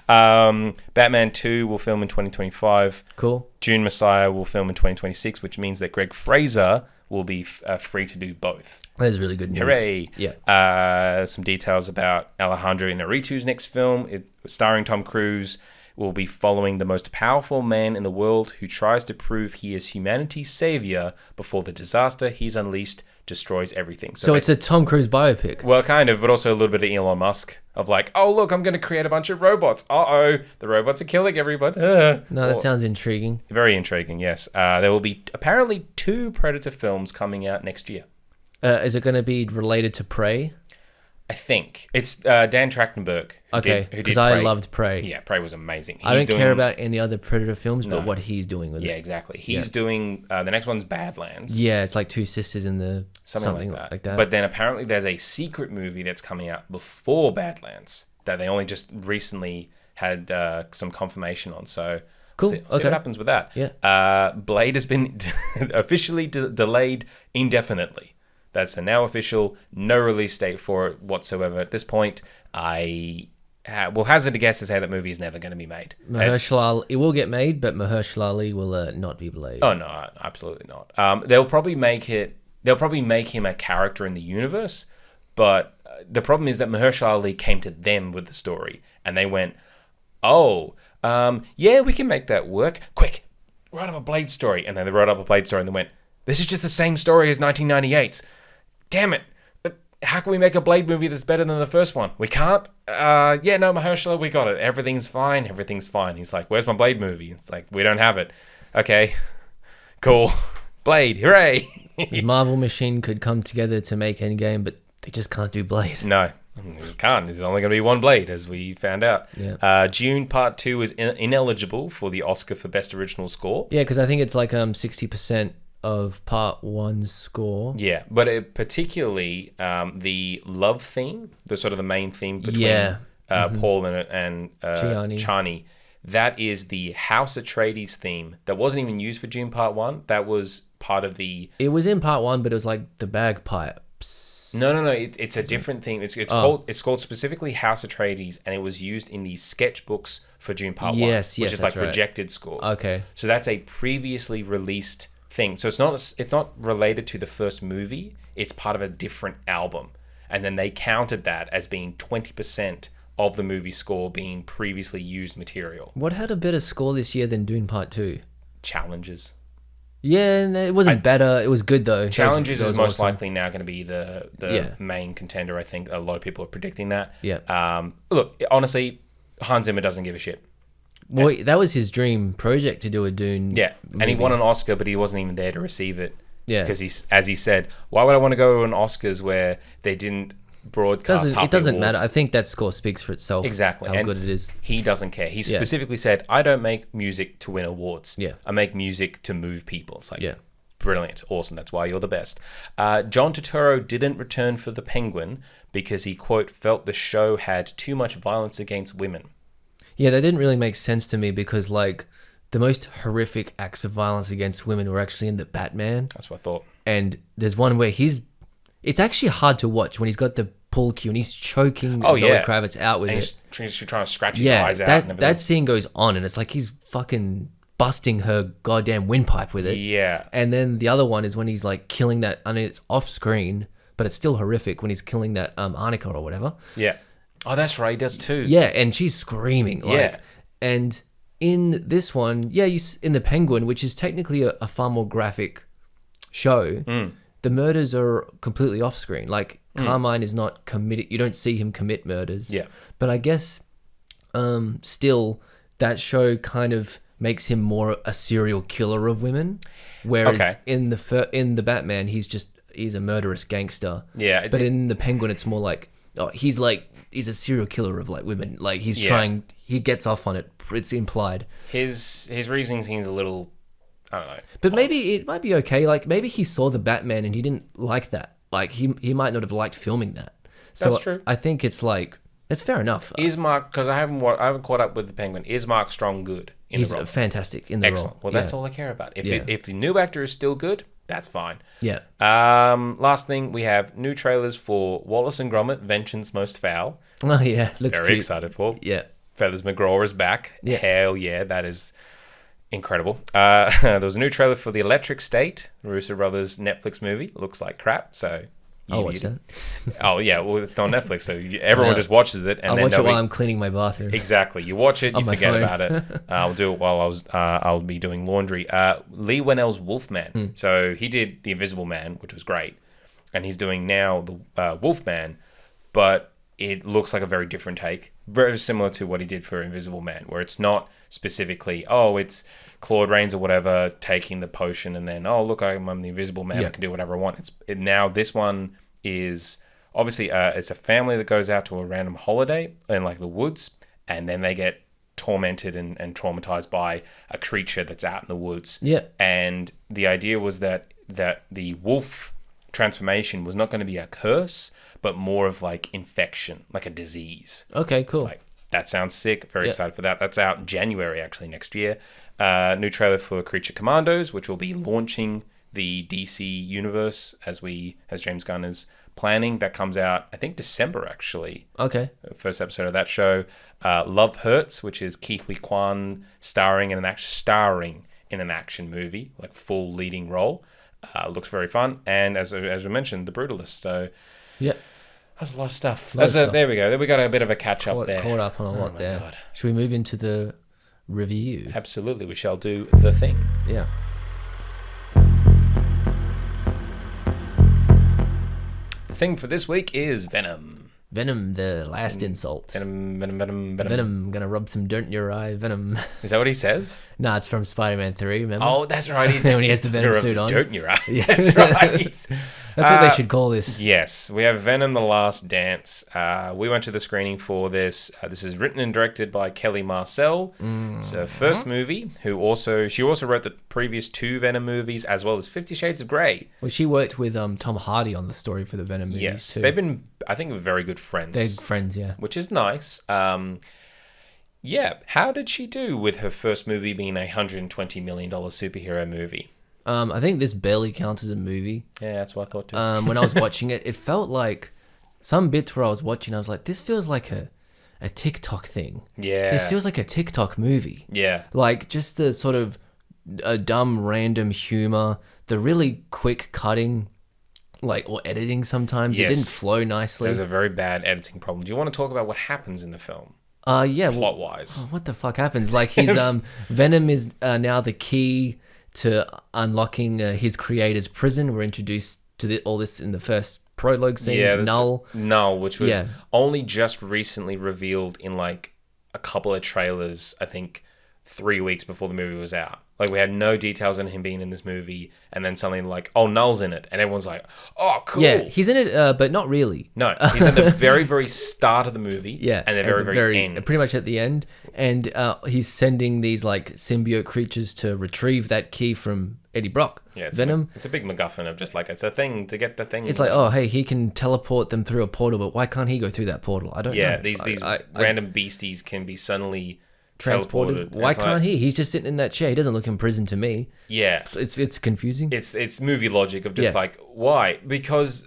Batman 2 will film in 2025. Cool. Dune Messiah will film in 2026, which means that Greg Fraser will be free to do both. That is really good news. Hooray! Yeah. Some details about Alejandro Inarritu's next film, starring Tom Cruise, will be following the most powerful man in the world who tries to prove he is humanity's savior before the disaster he's unleashed destroys everything. So it's a Tom Cruise biopic. Well, kind of, but also a little bit of Elon Musk of like, oh, look, I'm going to create a bunch of robots. Uh-oh, the robots are killing everybody. No, that sounds intriguing. Very intriguing, yes. There will be apparently 2 Predator films coming out next year. Is it going to be related to Prey? I think. It's Dan Trachtenberg. Okay, because I loved Prey. Yeah, Prey was amazing. I don't care about any other Predator films, but what he's doing with it. Yeah, exactly. He's doing... the next one's Badlands. Yeah, it's like 2 sisters in the... Something like that. But then apparently there's a secret movie that's coming out before Badlands that they only just recently had some confirmation on. So cool. See what happens with that. Yeah. Blade has been officially delayed indefinitely. That's a now official, no release date for it whatsoever at this point. I will hazard a guess to say that movie is never going to be made. It will get made, but Mahershala Ali will not be Blade. Oh no, absolutely not. They'll probably make him a character in the universe, but the problem is that Mahershala Ali came to them with the story, and they went, yeah, we can make that work. Quick, write up a Blade story. And then they wrote up a Blade story, and they went, this is just the same story as 1998's. Damn it. How can we make a Blade movie that's better than the first one? We can't? Mahershala, we got it. Everything's fine. He's like, where's my Blade movie? It's like, we don't have it. Okay. Cool. Blade, hooray. The Marvel machine could come together to make Endgame, but they just can't do Blade. No, we can't. There's only going to be one Blade, as we found out. Yeah. Dune Part 2 is ineligible for the Oscar for Best Original Score. Yeah, because I think it's like 60% of Part 1's score. Yeah, but particularly the love theme, the sort of the main theme between Paul and Chani, that is the House Atreides theme that wasn't even used for Dune Part 1. That was part of the... It was in Part 1, but it was like the bagpipes. No. It's a different theme. It's called specifically House Atreides, and it was used in the sketchbooks for Dune Part 1, which is like projected scores. Okay. So that's a previously released thing. So it's not related to the first movie. It's part of a different album, and then they counted that as being 20% of the movie score being previously used material. What had a better score this year than Dune Part 2? Challenges. Yeah, no, it wasn't better. It was good though. Challenges is most likely now going to be the main contender. I think a lot of people are predicting that. Yeah. Look, honestly, Hans Zimmer doesn't give a shit. Well, that was his dream project to do a Dune. Yeah, movie. And he won an Oscar, but he wasn't even there to receive it. Yeah, because as he said, why would I want to go to an Oscars where they didn't broadcast? It doesn't matter. I think that score speaks for itself. Exactly, how good it is. He doesn't care. He specifically said, "I don't make music to win awards. Yeah, I make music to move people." It's like, brilliant, awesome. That's why you're the best. John Turturro didn't return for The Penguin because he, quote, felt the show had too much violence against women. Yeah, that didn't really make sense to me because, like, the most horrific acts of violence against women were actually in the Batman. That's what I thought. And there's one where it's actually hard to watch when he's got the pull cue and he's choking Zoe Kravitz out with it. He's trying to scratch his eyes out. And that scene goes on and it's like he's fucking busting her goddamn windpipe with it. Yeah. And then the other one is when he's like killing that, I mean, it's off screen, but it's still horrific when he's killing that Arnica or whatever. Yeah. Oh, that's right. He does too. Yeah, and she's screaming. Like, and in this one, in The Penguin, which is technically a far more graphic show, the murders are completely off screen. Like, Carmine is not committed. You don't see him commit murders. Yeah. But I guess still that show kind of makes him more a serial killer of women, whereas in the Batman he's a murderous gangster. Yeah, but in the Penguin it's more like he's a serial killer of like women. Like he's trying, he gets off on it. It's implied. His reasoning seems a little, I don't know. But maybe it might be okay. Like maybe he saw the Batman and he didn't like that. Like he might not have liked filming that. So That's true. I think it's fair enough. Is Mark, because I haven't caught up with the Penguin. Is Mark Strong good in the role? He's fantastic in the Excellent. role. Well, that's all I care about. If the new actor is still good, that's fine. Yeah. Last thing, we have new trailers for Wallace and Gromit: Vengeance Most Foul. Oh yeah, looks Very cute. excited for. Yeah. Feathers McGraw is back. Yeah. Hell yeah, that is incredible. There was a new trailer for The Electric State, Russo Brothers Netflix movie. Looks like crap, so I'll watch that. Oh yeah, well it's on Netflix, so everyone just watches it, and I'll then watch it while I'm cleaning my bathroom. Exactly. You watch it, you my forget phone. about it. I'll do it while I'll be doing laundry. Lee Whannell's Wolfman. So he did The Invisible Man, which was great, and he's doing now the Wolfman, but it looks like a very different take, very similar to what he did for Invisible Man, where it's not specifically it's Claude Rains or whatever taking the potion and then look, I'm the Invisible Man, I can do whatever I want. Now this one is obviously it's a family that goes out to a random holiday in like the woods, and then they get tormented and traumatized by a creature that's out in the woods. Yeah. And the idea was that the wolf transformation was not going to be a curse, but more of like infection, like a disease. Okay, cool. It's like, that sounds sick. Very excited for that. That's out in January, actually, next year. New trailer for Creature Commandos, which will be launching the DC universe as James Gunn is planning. That comes out, I think, December, actually. Okay. First episode of that show. Love Hurts, which is Ke Huy Quan starring in an action movie, like full leading role. Looks very fun. And as we mentioned, The Brutalist. So yeah. That's a lot of stuff. Stuff. There we go. We got a bit of a catch up there. Caught up on a lot there. God. Should we move into the review? Absolutely. We shall do the thing. Yeah. The thing for this week is Venom. Venom, the last insult. Venom. Gonna rub some dirt in your eye. Venom. Is that what he says? Nah, it's from Spider-Man 3, remember? Oh, that's right. When he has the Venom suit on. Dirt in your eye. Yeah. That's right. That's what they should call this. Yes, we have Venom: The Last Dance. We went to the screening for this. This is written and directed by Kelly Marcel. It's her first movie. She also wrote the previous 2 Venom movies, as well as 50 Shades of Grey. Well, she worked with Tom Hardy on the story for the Venom movies. Yes, too. they've been, I think, very good friends. They're friends, yeah. Which is nice. Yeah, how did she do with her first movie being a $120 million superhero movie? I think this barely counts as a movie. Yeah, that's what I thought too. When I was watching it, it felt like some bits where I was watching, I was like, this feels like a TikTok thing. Yeah. This feels like a TikTok movie. Yeah. Like just the sort of dumb random humor, the really quick cutting, or editing sometimes. Yes. It didn't flow nicely. There's a very bad editing problem. Do you want to talk about what happens in the film? Yeah. Plot-wise. What the fuck happens? Like Venom is now the key to unlocking his creator's prison. We're introduced to all this in the first prologue scene. Yeah, Null, which was only just recently revealed in like a couple of trailers, I think 3 weeks before the movie was out. Like, we had no details on him being in this movie, and then suddenly like, oh, Null's in it, and everyone's like, oh, cool. Yeah, he's in it, but not really. No, he's at the very, very start of the movie. Yeah, and the very, very end. Pretty much at the end, and he's sending these like symbiote creatures to retrieve that key from Eddie Brock. Yeah, Venom. It's a big MacGuffin of just like, it's a thing to get the thing. It's like, oh, hey, he can teleport them through a portal, but why can't he go through that portal? I don't know. Yeah, these random beasties can be suddenly transported. Why can't he? He's just sitting in that chair. He doesn't look imprisoned to me. Yeah, it's confusing. It's movie logic of just like, why? Because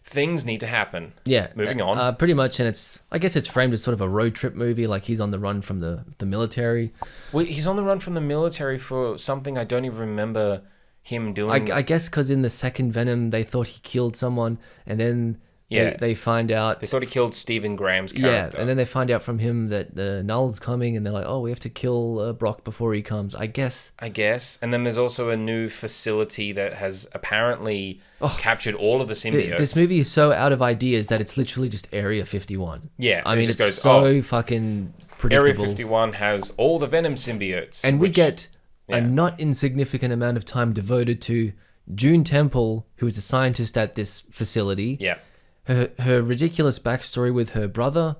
things need to happen. Yeah, moving on. Pretty much, and I guess it's framed as sort of a road trip movie. Like he's on the run from the military. Well, he's on the run from the military for something I don't even remember him doing. I guess because in the second Venom they thought he killed someone, and then they find out they thought he killed Stephen Graham's character. Yeah, and then they find out from him that the Null's coming, and they're like, oh, we have to kill Brock before he comes. I guess. And then there's also a new facility that has apparently captured all of the symbiotes. This movie is so out of ideas that it's literally just Area 51. Yeah, I mean, just it's so fucking Area predictable. 51 has all the Venom symbiotes. And we which- get yeah. a not insignificant amount of time devoted to June Temple, who is a scientist at this facility. Yeah. Her ridiculous backstory with her brother,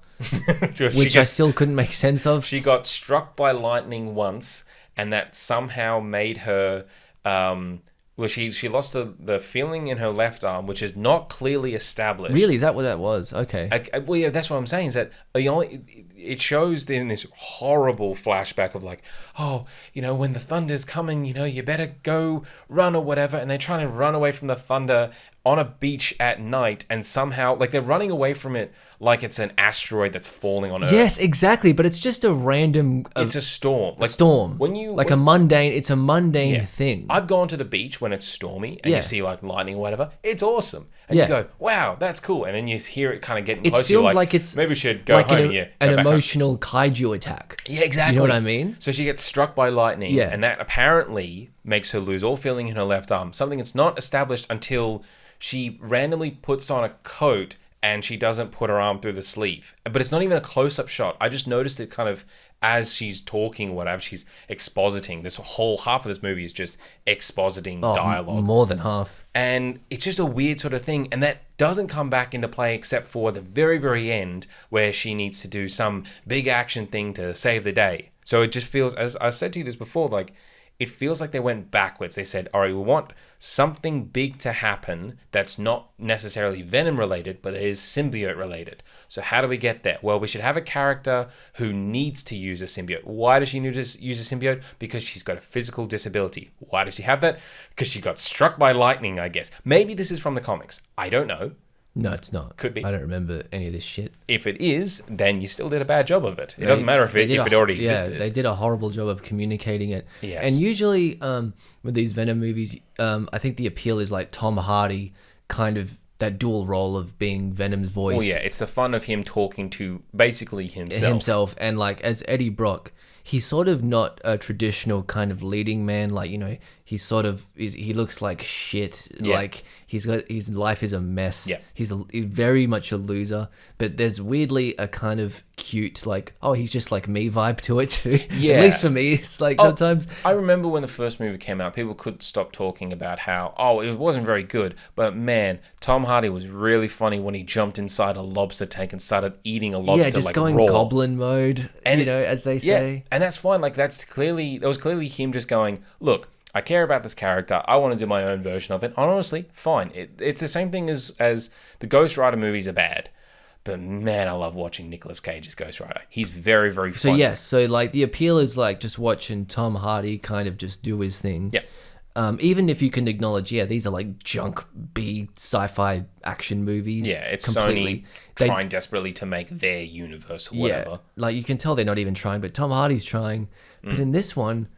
So which I still couldn't make sense of. She got struck by lightning once, and that somehow made her. Well, she lost the feeling in her left arm, which is not clearly established. Really, is that what that was? Okay. Well, yeah, that's what I'm saying. Is that it shows in this horrible flashback of like, oh, when the thunder's coming, you better go run or whatever, and they're trying to run away from the thunder on a beach at night, and somehow like they're running away from it like it's an asteroid that's falling on Earth. Yes, exactly. But it's just a random. It's a storm. Like storm. A mundane. It's a mundane thing. I've gone to the beach when it's stormy and you see like lightning or whatever. It's awesome, and Yeah. you go, "Wow, that's cool." And then you hear it kind of getting It's closer. You're filmed like it's maybe we should go like home. an Go an back home. emotional kaiju attack. Yeah, exactly. You know what I mean? So she gets struck by lightning, Yeah. and that apparently makes her lose all feeling in her left arm. Something that's not established until she randomly puts on a coat and she doesn't put her arm through the sleeve. But it's not even a close-up shot. I just noticed it kind of as she's talking or whatever, she's expositing. This whole half of this movie is just expositing dialogue. More than half. And it's just a weird sort of thing. And that doesn't come back into play except for the very, very end where she needs to do some big action thing to save the day. So it just feels, as I said to you this before, like it feels like they went backwards. They said, all right, we want something big to happen that's not necessarily Venom related, but it is symbiote related. So how do we get there? Well, we should have a character who needs to use a symbiote. Why does she need to use a symbiote? Because she's got a physical disability. Why does she have that? Because she got struck by lightning, I guess. Maybe this is from the comics. I don't know. No, it's not. Could be. I don't remember any of this shit. If it is, then you still did a bad job of it. It doesn't matter if it already existed. Yeah, they did a horrible job of communicating it. Yes. And usually with these Venom movies, I think the appeal is like Tom Hardy, kind of that dual role of being Venom's voice. Well, yeah, it's the fun of him talking to basically himself. And like as Eddie Brock, he's sort of not a traditional kind of leading man. Like, he's sort of he looks like shit. Yeah. Like his life is a mess. Yeah. He's very much a loser. But there's weirdly a kind of cute, like, oh, he's just like me vibe to it too. Yeah. At least for me, it's like sometimes. I remember when the first movie came out, people couldn't stop talking about how, it wasn't very good. But man, Tom Hardy was really funny when he jumped inside a lobster tank and started eating a lobster Yeah, just like going raw. goblin mode, And as they Yeah, say. and that's fine. Like that was clearly him just going, look, I care about this character. I want to do my own version of it. And honestly, fine. It's the same thing as the Ghost Rider movies are bad. But man, I love watching Nicolas Cage as Ghost Rider. He's very, very funny. So yes, so like the appeal is like just watching Tom Hardy kind of just do his thing. Yeah. Even if you can acknowledge, these are like junk B sci-fi action movies. Yeah, it's completely. Sony trying desperately to make their universe or whatever. Yeah, like you can tell they're not even trying, but Tom Hardy's trying. But in this one,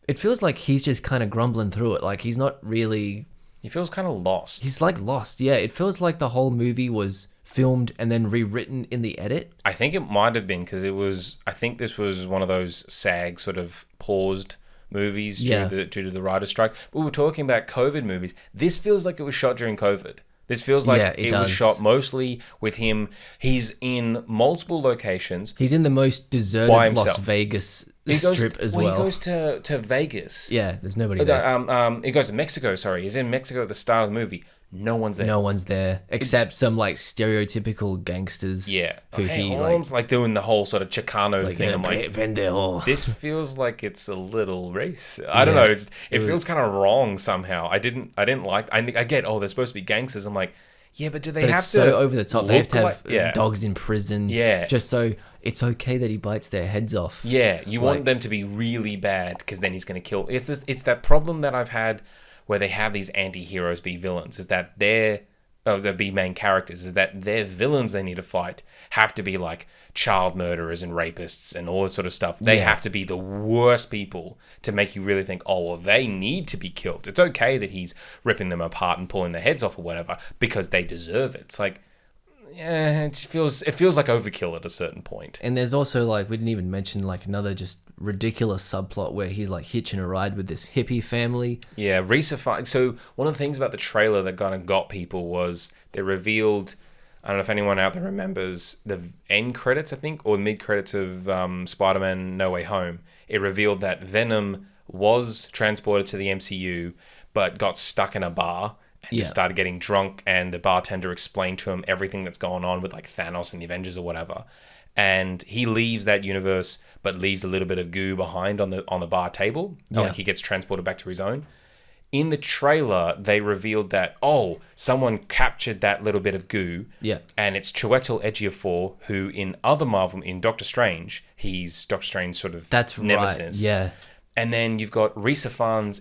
it feels like he's just kind of grumbling through it. Like he's not really. He feels kind of lost. He's like lost. Yeah, it feels like the whole movie was filmed and then rewritten in the edit. I think it might have been because I think this was one of those SAG sort of paused movies due to the writer's strike. But we were talking about COVID movies. This feels like it was shot during COVID. This feels like it was shot mostly with him. He's in multiple locations. He's in the most deserted by Las himself. Vegas strip as well. He goes to Vegas. Yeah, there's nobody there. He goes to Mexico, sorry. He's in Mexico at the start of the movie. No one's there. No one's there except some like stereotypical gangsters. Yeah. Who he like doing the whole sort of Chicano thing. I'm like, pendejo. this feels like it's a little race. I don't know. It feels kind of wrong somehow. I didn't like. I get. They're supposed to be gangsters. I'm like, yeah, but do they have it's to? So over the top. They have to have like, dogs in prison. Yeah. Just so it's okay that he bites their heads off. Yeah, you want them to be really bad because then he's going to kill. It's that problem that I've had where they have these anti-heroes be villains. Is that they be main characters, is that their villains they need to fight have to be like child murderers and rapists and all this sort of stuff. They have to be the worst people to make you really think, they need to be killed. It's okay that he's ripping them apart and pulling their heads off or whatever because they deserve it. It's like, it feels like overkill at a certain point. And there's also like, we didn't even mention like another just ridiculous subplot where he's like hitching a ride with this hippie family. Yeah, Rhys. So one of the things about the trailer that kind of got people was they revealed I don't know if anyone out there remembers the end credits, I think, or mid credits of Spider-Man No Way Home. It revealed that Venom was transported to the MCU, but got stuck in a bar and just started getting drunk, and the bartender explained to him everything that's going on with like Thanos and the Avengers or whatever. And he leaves that universe, but leaves a little bit of goo behind on the bar table. Like he gets transported back to his own. In the trailer, they revealed that, someone captured that little bit of goo. Yeah. And it's Chiwetel Ejiofor, who in other Marvel, in Doctor Strange, he's Doctor Strange's sort of nemesis. Right, yeah. And then you've got Rhys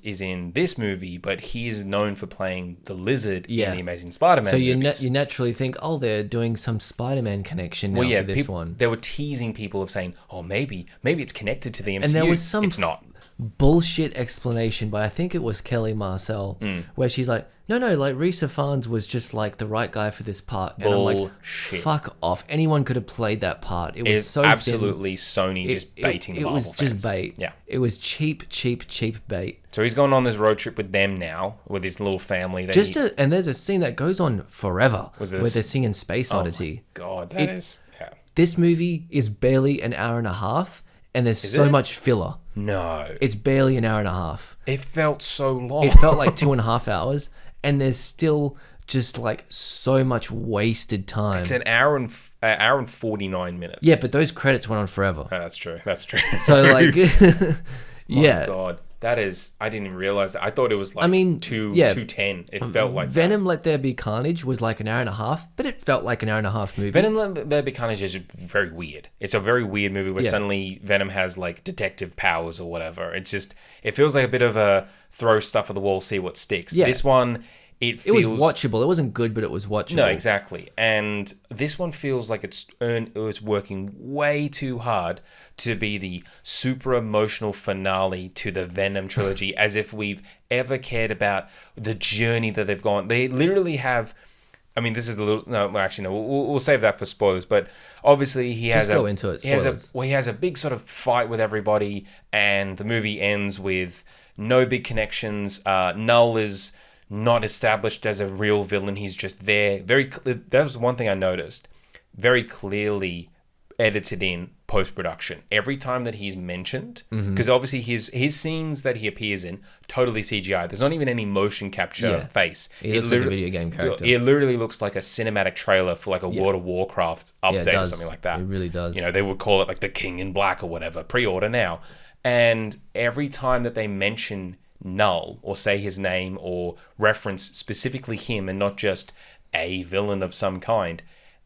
is in this movie, but he is known for playing the Lizard in the Amazing Spider-Man so movies. You naturally think, they're doing some Spider-Man connection now for this one. They were teasing people of saying, maybe it's connected to the MCU. And there was some it's not. Bullshit explanation by, I think it was Kelly Marcel, where she's like, no, like Rhys was just like the right guy for this part. And I'm like, fuck off. Anyone could have played that part. It was so absolutely thin. Sony just baiting the Marvel fans. It was just bait. Yeah. It was cheap bait. So he's going on this road trip with them now, with his little family. And there's a scene that goes on forever where they're singing Space Oddity. Oh my God, that is... Yeah. This movie is barely an hour and a half, and there's so much filler. No. It's barely an hour and a half. It felt so long. It felt like 2.5 hours, and there's still just like so much wasted time. It's an hour and 49 minutes. Yeah, but those credits went on forever. Oh, that's true. So like, My God. That is, I didn't even realize that. I thought it was like 210. It felt like Venom Let There Be Carnage was like an hour and a half, but it felt like an hour and a half movie. Venom Let There Be Carnage is very weird. It's a very weird movie where suddenly Venom has like detective powers or whatever. It's just, it feels like a bit of a throw stuff at the wall, see what sticks. Yeah. This one, it was watchable. It wasn't good, but it was watchable. No, exactly. And this one feels like it's working way too hard to be the super emotional finale to the Venom trilogy, as if we've ever cared about the journey that they've gone. They literally have... I mean, this is a little... No, actually, no. We'll save that for spoilers. But obviously, he has go into it. Spoilers. He has a big sort of fight with everybody, and the movie ends with no big connections. Null is not established as a real villain. He's just there. That was one thing I noticed. Very clearly edited in post-production. Every time that he's mentioned, because obviously his scenes that he appears in, totally CGI. There's not even any motion capture face. He looks like a video game character. It literally looks like a cinematic trailer for like a World of Warcraft update or something like that. It really does. You know, they would call it like the King in Black or whatever. Pre-order now. And every time that they mention Null or say his name or reference specifically him and not just a villain of some kind,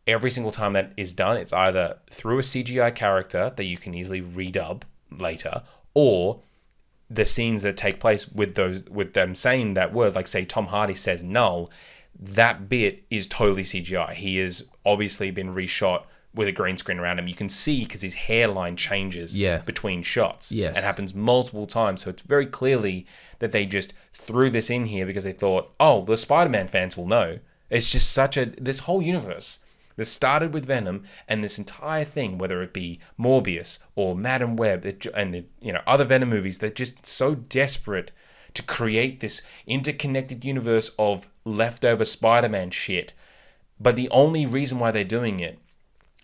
every single time that is done, it's either through a CGI character that you can easily redub later, or the scenes that take place with them saying that word, like say Tom Hardy says Null, that bit is totally CGI. He has obviously been reshot with a green screen around him. You can see because his hairline changes between shots. Yes. It happens multiple times. So it's very clearly that they just threw this in here because they thought, the Spider-Man fans will know. It's just this whole universe that started with Venom, and this entire thing, whether it be Morbius or Madam Web and the other Venom movies, they're just so desperate to create this interconnected universe of leftover Spider-Man shit. But the only reason why they're doing it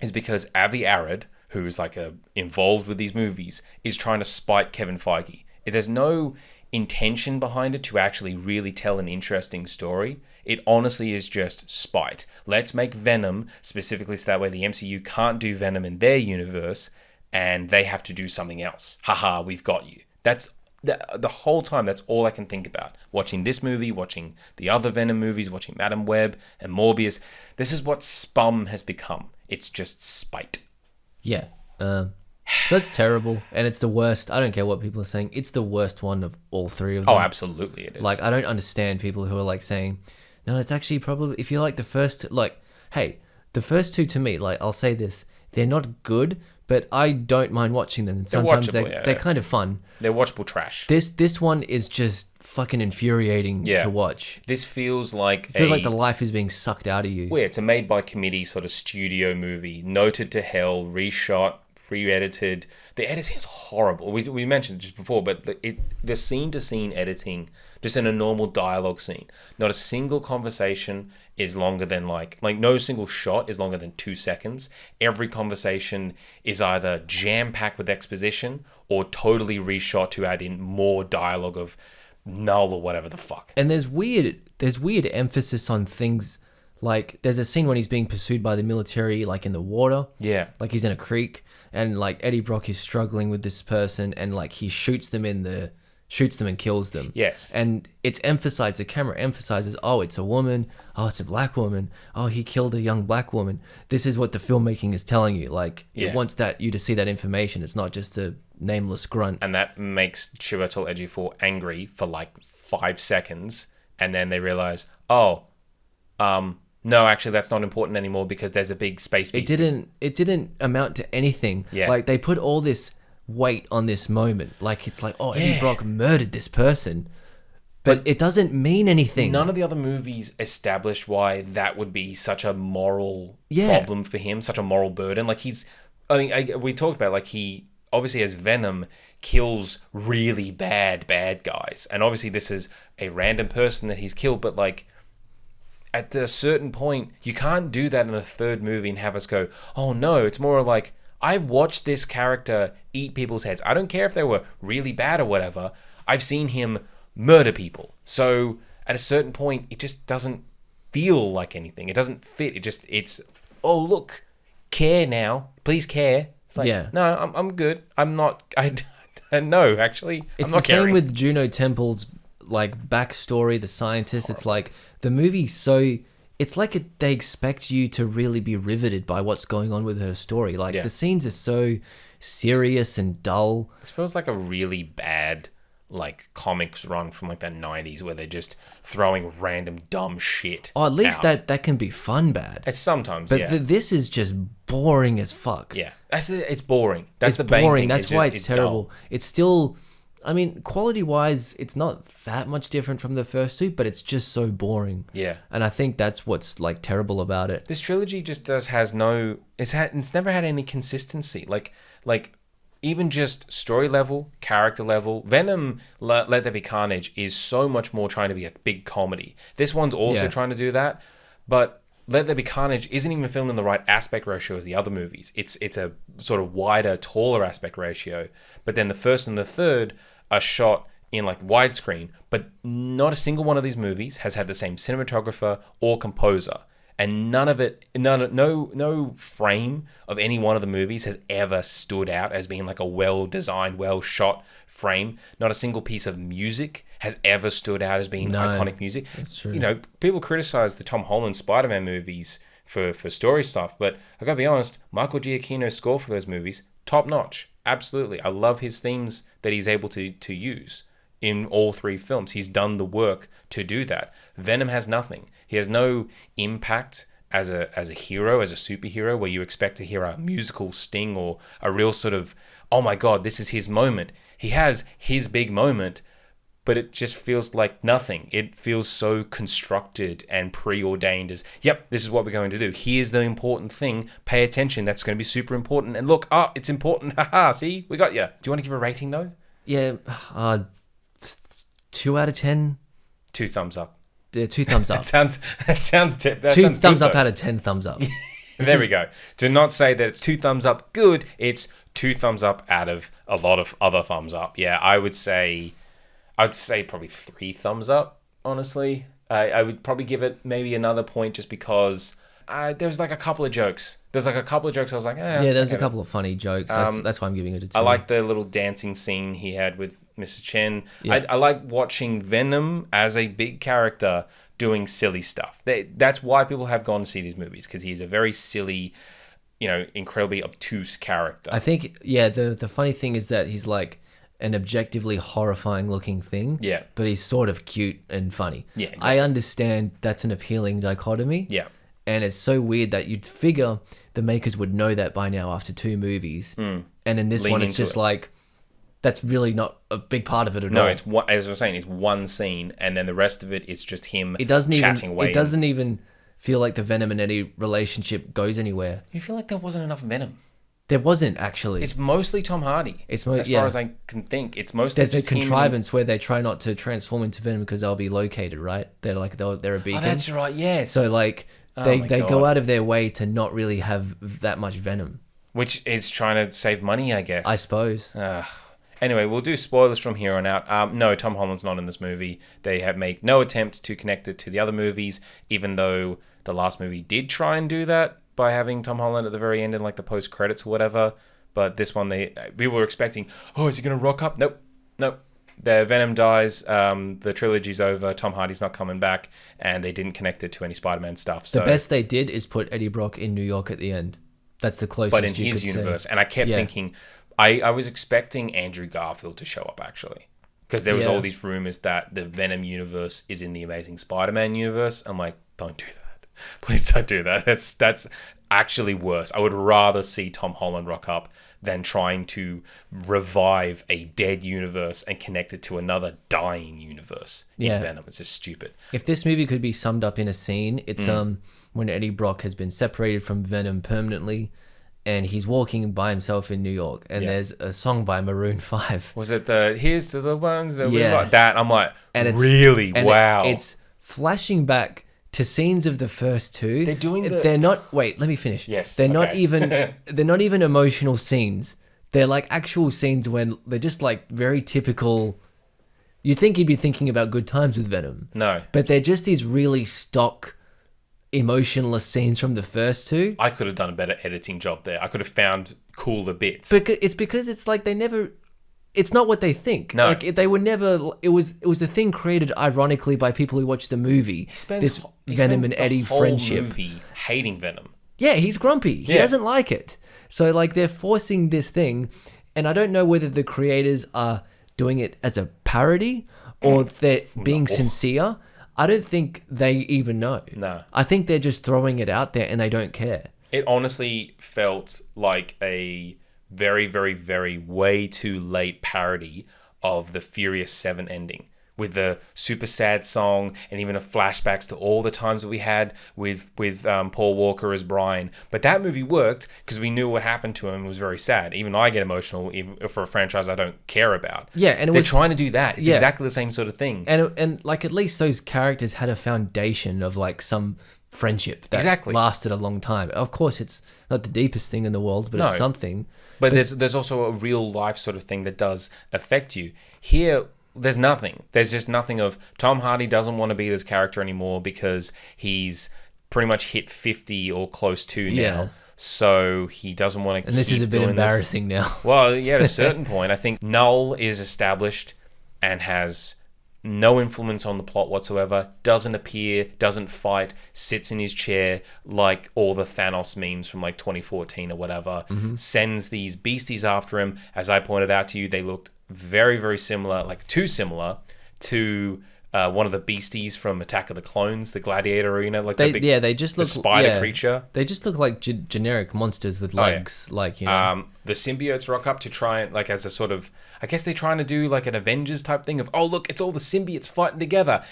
is because Avi Arad, who's like involved with these movies, is trying to spite Kevin Feige. There's no intention behind it to actually really tell an interesting story. It honestly is just spite. Let's make Venom specifically so that way the MCU can't do Venom in their universe and they have to do something else. Haha, we've got you. That's the whole time. That's all I can think about. Watching this movie, watching the other Venom movies, watching Madam Web and Morbius. This is what Spum has become. It's just spite. Yeah. So that's terrible, and it's the worst. I don't care what people are saying. It's the worst one of all three of them. Oh, absolutely it is. Like, I don't understand people who are like saying, no, it's actually probably, if you like the first, like, hey, the first two to me, like, I'll say this, they're not good, but I don't mind watching them. And sometimes they're kind of fun. They're watchable trash. This one is just fucking infuriating to watch. This feels like like the life is being sucked out of you. It's a made by committee sort of studio movie, noted to hell, reshot, re-edited. The editing is horrible. We mentioned it just before, but the scene-to-scene editing, just in a normal dialogue scene, not a single conversation is longer than like no single shot is longer than 2 seconds. Every conversation is either jam-packed with exposition or totally reshot to add in more dialogue of null or whatever the fuck. And there's weird emphasis on things. Like, there's a scene when he's being pursued by the military, like, in the water. Yeah. Like, he's in a creek, and, like, Eddie Brock is struggling with this person, and, like, he shoots them and kills them. Yes. And it's emphasized, the camera emphasizes, oh, it's a woman. Oh, it's a black woman. Oh, he killed a young black woman. This is what the filmmaking is telling you. Like, it wants you to see that information. It's not just a nameless grunt. And that makes Chiwetel Ejiofor angry for, like, 5 seconds, and then they realize, no, actually, that's not important anymore because there's a big space beast. It didn't amount to anything. Yeah. Like, they put all this weight on this moment. Like, it's like, oh, Eddie Brock murdered this person. But it doesn't mean anything. None of the other movies established why that would be such a moral problem for him, such a moral burden. Like, we talked about, like, he, obviously, as Venom, kills really bad guys. And obviously, this is a random person that he's killed, but, like, at a certain point, you can't do that in the third movie and have us go, oh no, it's more like, I've watched this character eat people's heads. I don't care if they were really bad or whatever. I've seen him murder people. So at a certain point, it just doesn't feel like anything. It doesn't fit. It's, oh, look, care now. Please care. It's like, no, I'm good. I'm not, no, actually, it's I'm not caring. It's the same with Juno Temple's, like, backstory, the scientist. It's like, the movie's so, it's like they expect you to really be riveted by what's going on with her story. Like, the scenes are so serious and dull. This feels like a really bad, like, comics run from, like, the 90s where they're just throwing random dumb shit. Oh, at least that can be fun bad. It's sometimes, but this is just boring as fuck. Yeah. It's boring. That's it's the main boring. thing. That's why it's terrible. Dull. It's still, I mean, quality-wise, it's not that much different from the first two, but it's just so boring. Yeah. And I think that's what's, like, terrible about it. This trilogy just has no... It's never had any consistency. Like even just story level, character level. Venom, Let There Be Carnage is so much more trying to be a big comedy. This one's also trying to do that, but Let There Be Carnage isn't even filmed in the right aspect ratio as the other movies. It's a sort of wider, taller aspect ratio. But then the first and the third are shot in, like, widescreen, but not a single one of these movies has had the same cinematographer or composer. And no frame of any one of the movies has ever stood out as being like a well-designed, well-shot frame. Not a single piece of music has ever stood out as being iconic music. That's true. You know, people criticize the Tom Holland Spider-Man movies for story stuff, but I gotta be honest, Michael Giacchino's score for those movies, top-notch. Absolutely. I love his themes that he's able to use in all three films. He's done the work to do that. Venom has nothing. He has no impact as a hero, as a superhero, where you expect to hear a musical sting or a real sort of, oh my god, this is his moment. He has his big moment, but it just feels like nothing. It feels so constructed and preordained as, yep, this is what we're going to do. Here's the important thing. Pay attention. That's going to be super important. And look, it's important. Haha, see? We got you. Do you want to give a rating, though? Yeah, 2 out of 10. 2 thumbs up. Yeah, 2 thumbs up. that sounds 2 thumbs thumbs good, up though. out of 10 thumbs up. There we go. To not say that it's 2 thumbs up good, it's 2 thumbs up out of a lot of other thumbs up. Yeah, I'd say probably 3 thumbs up, honestly. I would probably give it maybe another point just because there was like a couple of jokes. There's like a couple of jokes I was like, yeah, there's a couple of funny jokes. That's why I'm giving it a 2. I like the little dancing scene he had with Mrs. Chen. Yeah. I like watching Venom as a big character doing silly stuff. That's why people have gone to see these movies, because he's a very silly, incredibly obtuse character. I think, yeah, the funny thing is that he's like an objectively horrifying looking thing. Yeah. But he's sort of cute and funny. Yeah, exactly. I understand that's an appealing dichotomy. Yeah. And it's so weird that you'd figure the makers would know that by now after 2 movies. And in this one, it's just like, that's really not a big part of it at all. No, it's one, as I was saying, it's one scene, and then the rest of it is just him chatting away. It doesn't even feel like the Venom and Eddie relationship goes anywhere. You feel like there wasn't enough Venom. There wasn't actually. It's mostly Tom Hardy. As far as I can think, it's mostly There's just a contrivance where they try not to transform into Venom because they'll be located, right? They're a beacon. Oh, that's right. Yes. So like they go out of their way to not really have that much Venom, which is trying to save money, I guess. I suppose. Anyway, we'll do spoilers from here on out. No, Tom Holland's not in this movie. They have made no attempt to connect it to the other movies, even though the last movie did try and do that by having Tom Holland at the very end in like the post credits or whatever. But this one, we were expecting, is he going to rock up? Nope. The Venom dies. The trilogy's over. Tom Hardy's not coming back, and they didn't connect it to any Spider-Man stuff. So the best they did is put Eddie Brock in New York at the end. That's the closest. But in his universe, and I kept thinking, I was expecting Andrew Garfield to show up actually, because there was all these rumors that the Venom universe is in the Amazing Spider-Man universe. I'm like, don't do that. Please don't do that. That's actually worse. I would rather see Tom Holland rock up than trying to revive a dead universe and connect it to another dying universe in Venom. It's just stupid. If this movie could be summed up in a scene, it's when Eddie Brock has been separated from Venom permanently and he's walking by himself in New York and there's a song by Maroon 5. Was it the Here's to the Ones that we like that? I'm like, and really? Wow. It's flashing back to scenes of the first two. They're not wait, let me finish. Yes. They're not even emotional scenes. They're like actual scenes when they're just like very typical. You'd think he'd be thinking about good times with Venom. No. But they're just these really stock emotionless scenes from the first two. I could have done a better editing job there. I could have found cooler bits. Because it's like they never. It's not what they think. No. Like they were never. It was a thing created ironically by people who watched the movie. This Venom and Eddie friendship. Movie hating Venom. Yeah, he's grumpy. He doesn't like it. So like they're forcing this thing, and I don't know whether the creators are doing it as a parody or they're being sincere. I don't think they even know. No. I think they're just throwing it out there and they don't care. It honestly felt like a very, very, very way too late parody of the Furious 7 ending with the super sad song and even a flashbacks to all the times that we had with Paul Walker as Brian. But that movie worked because we knew what happened to him was very sad. Even I get emotional even for a franchise I don't care about. Yeah, and they're trying to do that. It's exactly the same sort of thing. And like at least those characters had a foundation of like some friendship that lasted a long time. Of course, it's not the deepest thing in the world, but it's something. But there's also a real life sort of thing that does affect you. Here, there's nothing. There's just nothing of Tom Hardy doesn't want to be this character anymore because he's pretty much hit 50 or close to now. So he doesn't want to. And this is a bit embarrassing now. Well, yeah, at a certain point, I think Null is established and has no influence on the plot whatsoever, doesn't appear, doesn't fight, sits in his chair like all the Thanos memes from like 2014 or whatever, sends these beasties after him. As I pointed out to you, they looked very, very similar, like too similar to one of the beasties from Attack of the Clones, the gladiator arena, like they just look spider creature. They just look like generic monsters with legs, like you know. The symbiotes rock up to try and like as a sort of, I guess they're trying to do like an Avengers type thing of, oh look, it's all the symbiotes fighting together.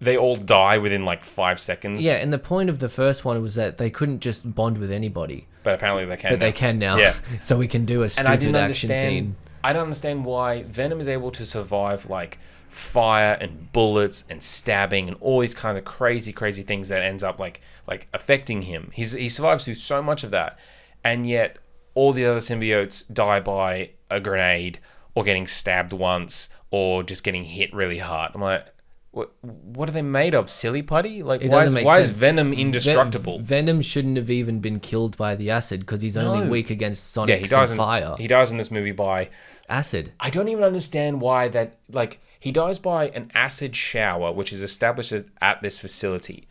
They all die within like 5 seconds. Yeah, and the point of the first one was that they couldn't just bond with anybody. But apparently they can. But they can now. Yeah. So we can do a stupid action scene. I don't understand why Venom is able to survive like fire and bullets and stabbing and all these kind of crazy things that ends up like affecting him. He survives through so much of that, and yet all the other symbiotes die by a grenade or getting stabbed once or just getting hit really hard. I'm like, what are they made of? Silly putty? Like why is Venom indestructible? Venom shouldn't have even been killed by the acid because he's only weak against Sonic and fire. He dies in this movie by acid. I don't even understand why that, like, he dies by an acid shower, which is established at this facility.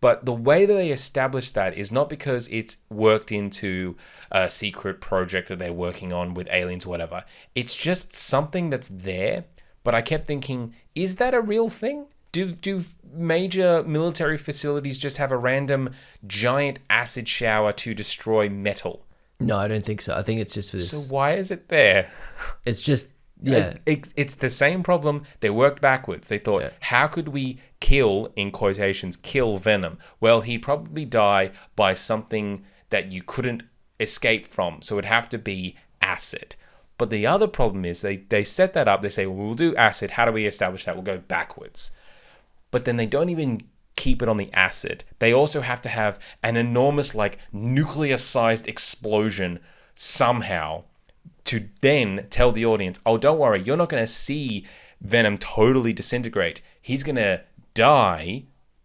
But the way that they establish that is not because it's worked into a secret project that they're working on with aliens or whatever. It's just something that's there. But I kept thinking, is that a real thing? Do major military facilities just have a random giant acid shower to destroy metal? No, I don't think so. I think it's just for this. So why is it there? It's just, yeah. It's the same problem. They worked backwards. They thought, how could we kill, in quotations, kill Venom? Well, he'd probably die by something that you couldn't escape from. So it'd have to be acid. But the other problem is they set that up. They say, well, we'll do acid. How do we establish that? We'll go backwards. But then they don't even keep it on the acid. They also have to have an enormous, like, nuclear-sized explosion somehow to then tell the audience, oh, don't worry, you're not going to see Venom totally disintegrate. He's going to die,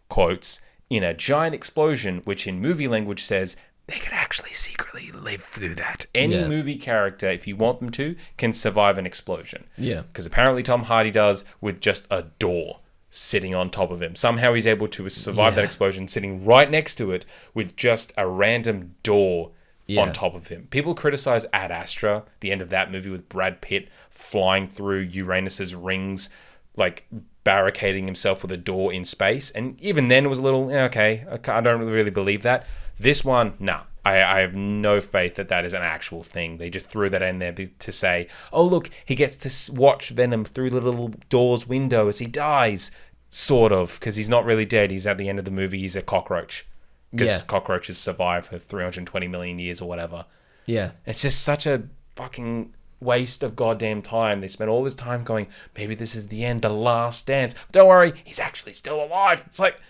quotes, in a giant explosion, which in movie language says they could actually secretly live through that. Any movie character, if you want them to, can survive an explosion. Yeah. Because apparently Tom Hardy does with just a door sitting on top of him. Somehow he's able to survive that explosion sitting right next to it with just a random door on top of him. People criticize Ad Astra, the end of that movie with Brad Pitt flying through Uranus's rings, like barricading himself with a door in space. And even then it was a little, okay, I don't really believe that. This one, nah. I have no faith that is an actual thing. They just threw that in there to say, oh, look, he gets to watch Venom through the little door's window as he dies, sort of, because he's not really dead. He's at the end of the movie, he's a cockroach. Because cockroaches survive for 320 million years or whatever. Yeah. It's just such a fucking waste of goddamn time. They spent all this time going, maybe this is the end, the last dance. Don't worry, he's actually still alive. It's like,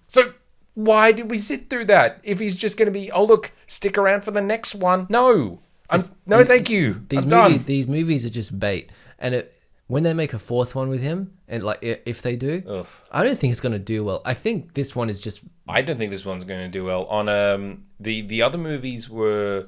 so why did we sit through that? If he's just going to be, oh, look, stick around for the next one. No. Thank you. These movies are just bait. And when they make a fourth one with him, and like if they do, I don't think it's going to do well. I think this one is just... I don't think this one's going to do well. On the other movies were...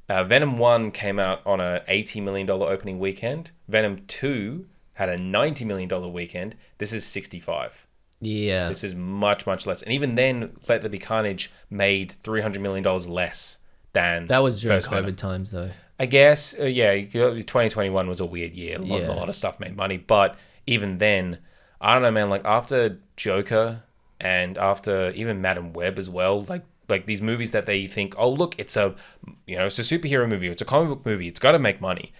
Venom 1 came out on a $80 million opening weekend. Venom 2 had a $90 million weekend. This is 65. Yeah. This is much, much less. And even then, Let There Be Carnage made $300 million less than... That was during first COVID Venom. Times, though. I guess, 2021 was a weird year. A lot of stuff made money. But even then, I don't know, man, like after Joker and after even Madam Web as well, like these movies that they think, oh, look, it's a superhero movie, it's a comic book movie, it's got to make money.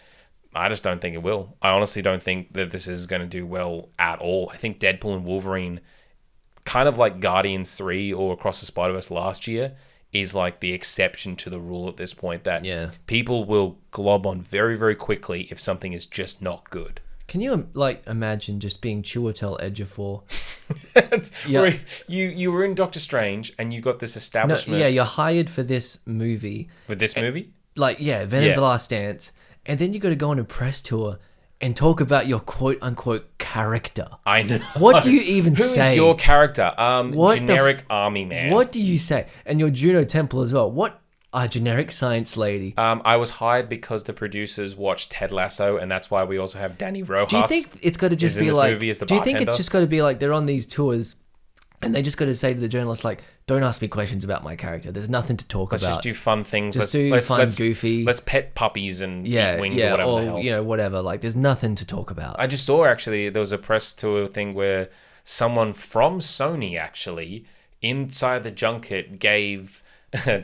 I just don't think it will. I honestly don't think that this is going to do well at all. I think Deadpool and Wolverine, kind of like Guardians 3 or Across the Spider-Verse last year, is like the exception to the rule at this point, that people will glob on very, very quickly if something is just not good. Can you imagine just being Chiwetel Ejiofor? You were in Doctor Strange and you got this establishment. No, you're hired for this movie. For this movie? Venom the Last Dance. And then you got to go on a press tour and talk about your quote-unquote character. I know. What do you even say? Who is your character? Generic army man. What do you say? And your Juno Temple as well. What? A generic science lady. I was hired because the producers watched Ted Lasso, and that's why we also have Danny Rojas. Do you think it's got to just be like... Do you think it's just got to be like they're on these tours and they just got to say to the journalists, like, don't ask me questions about my character. There's nothing to talk about. Let's just do fun things. Let's goofy. Let's pet puppies and eat wings or whatever the hell. Whatever. Like, there's nothing to talk about. I just saw, actually, there was a press tour thing where someone from Sony, actually, inside the junket gave...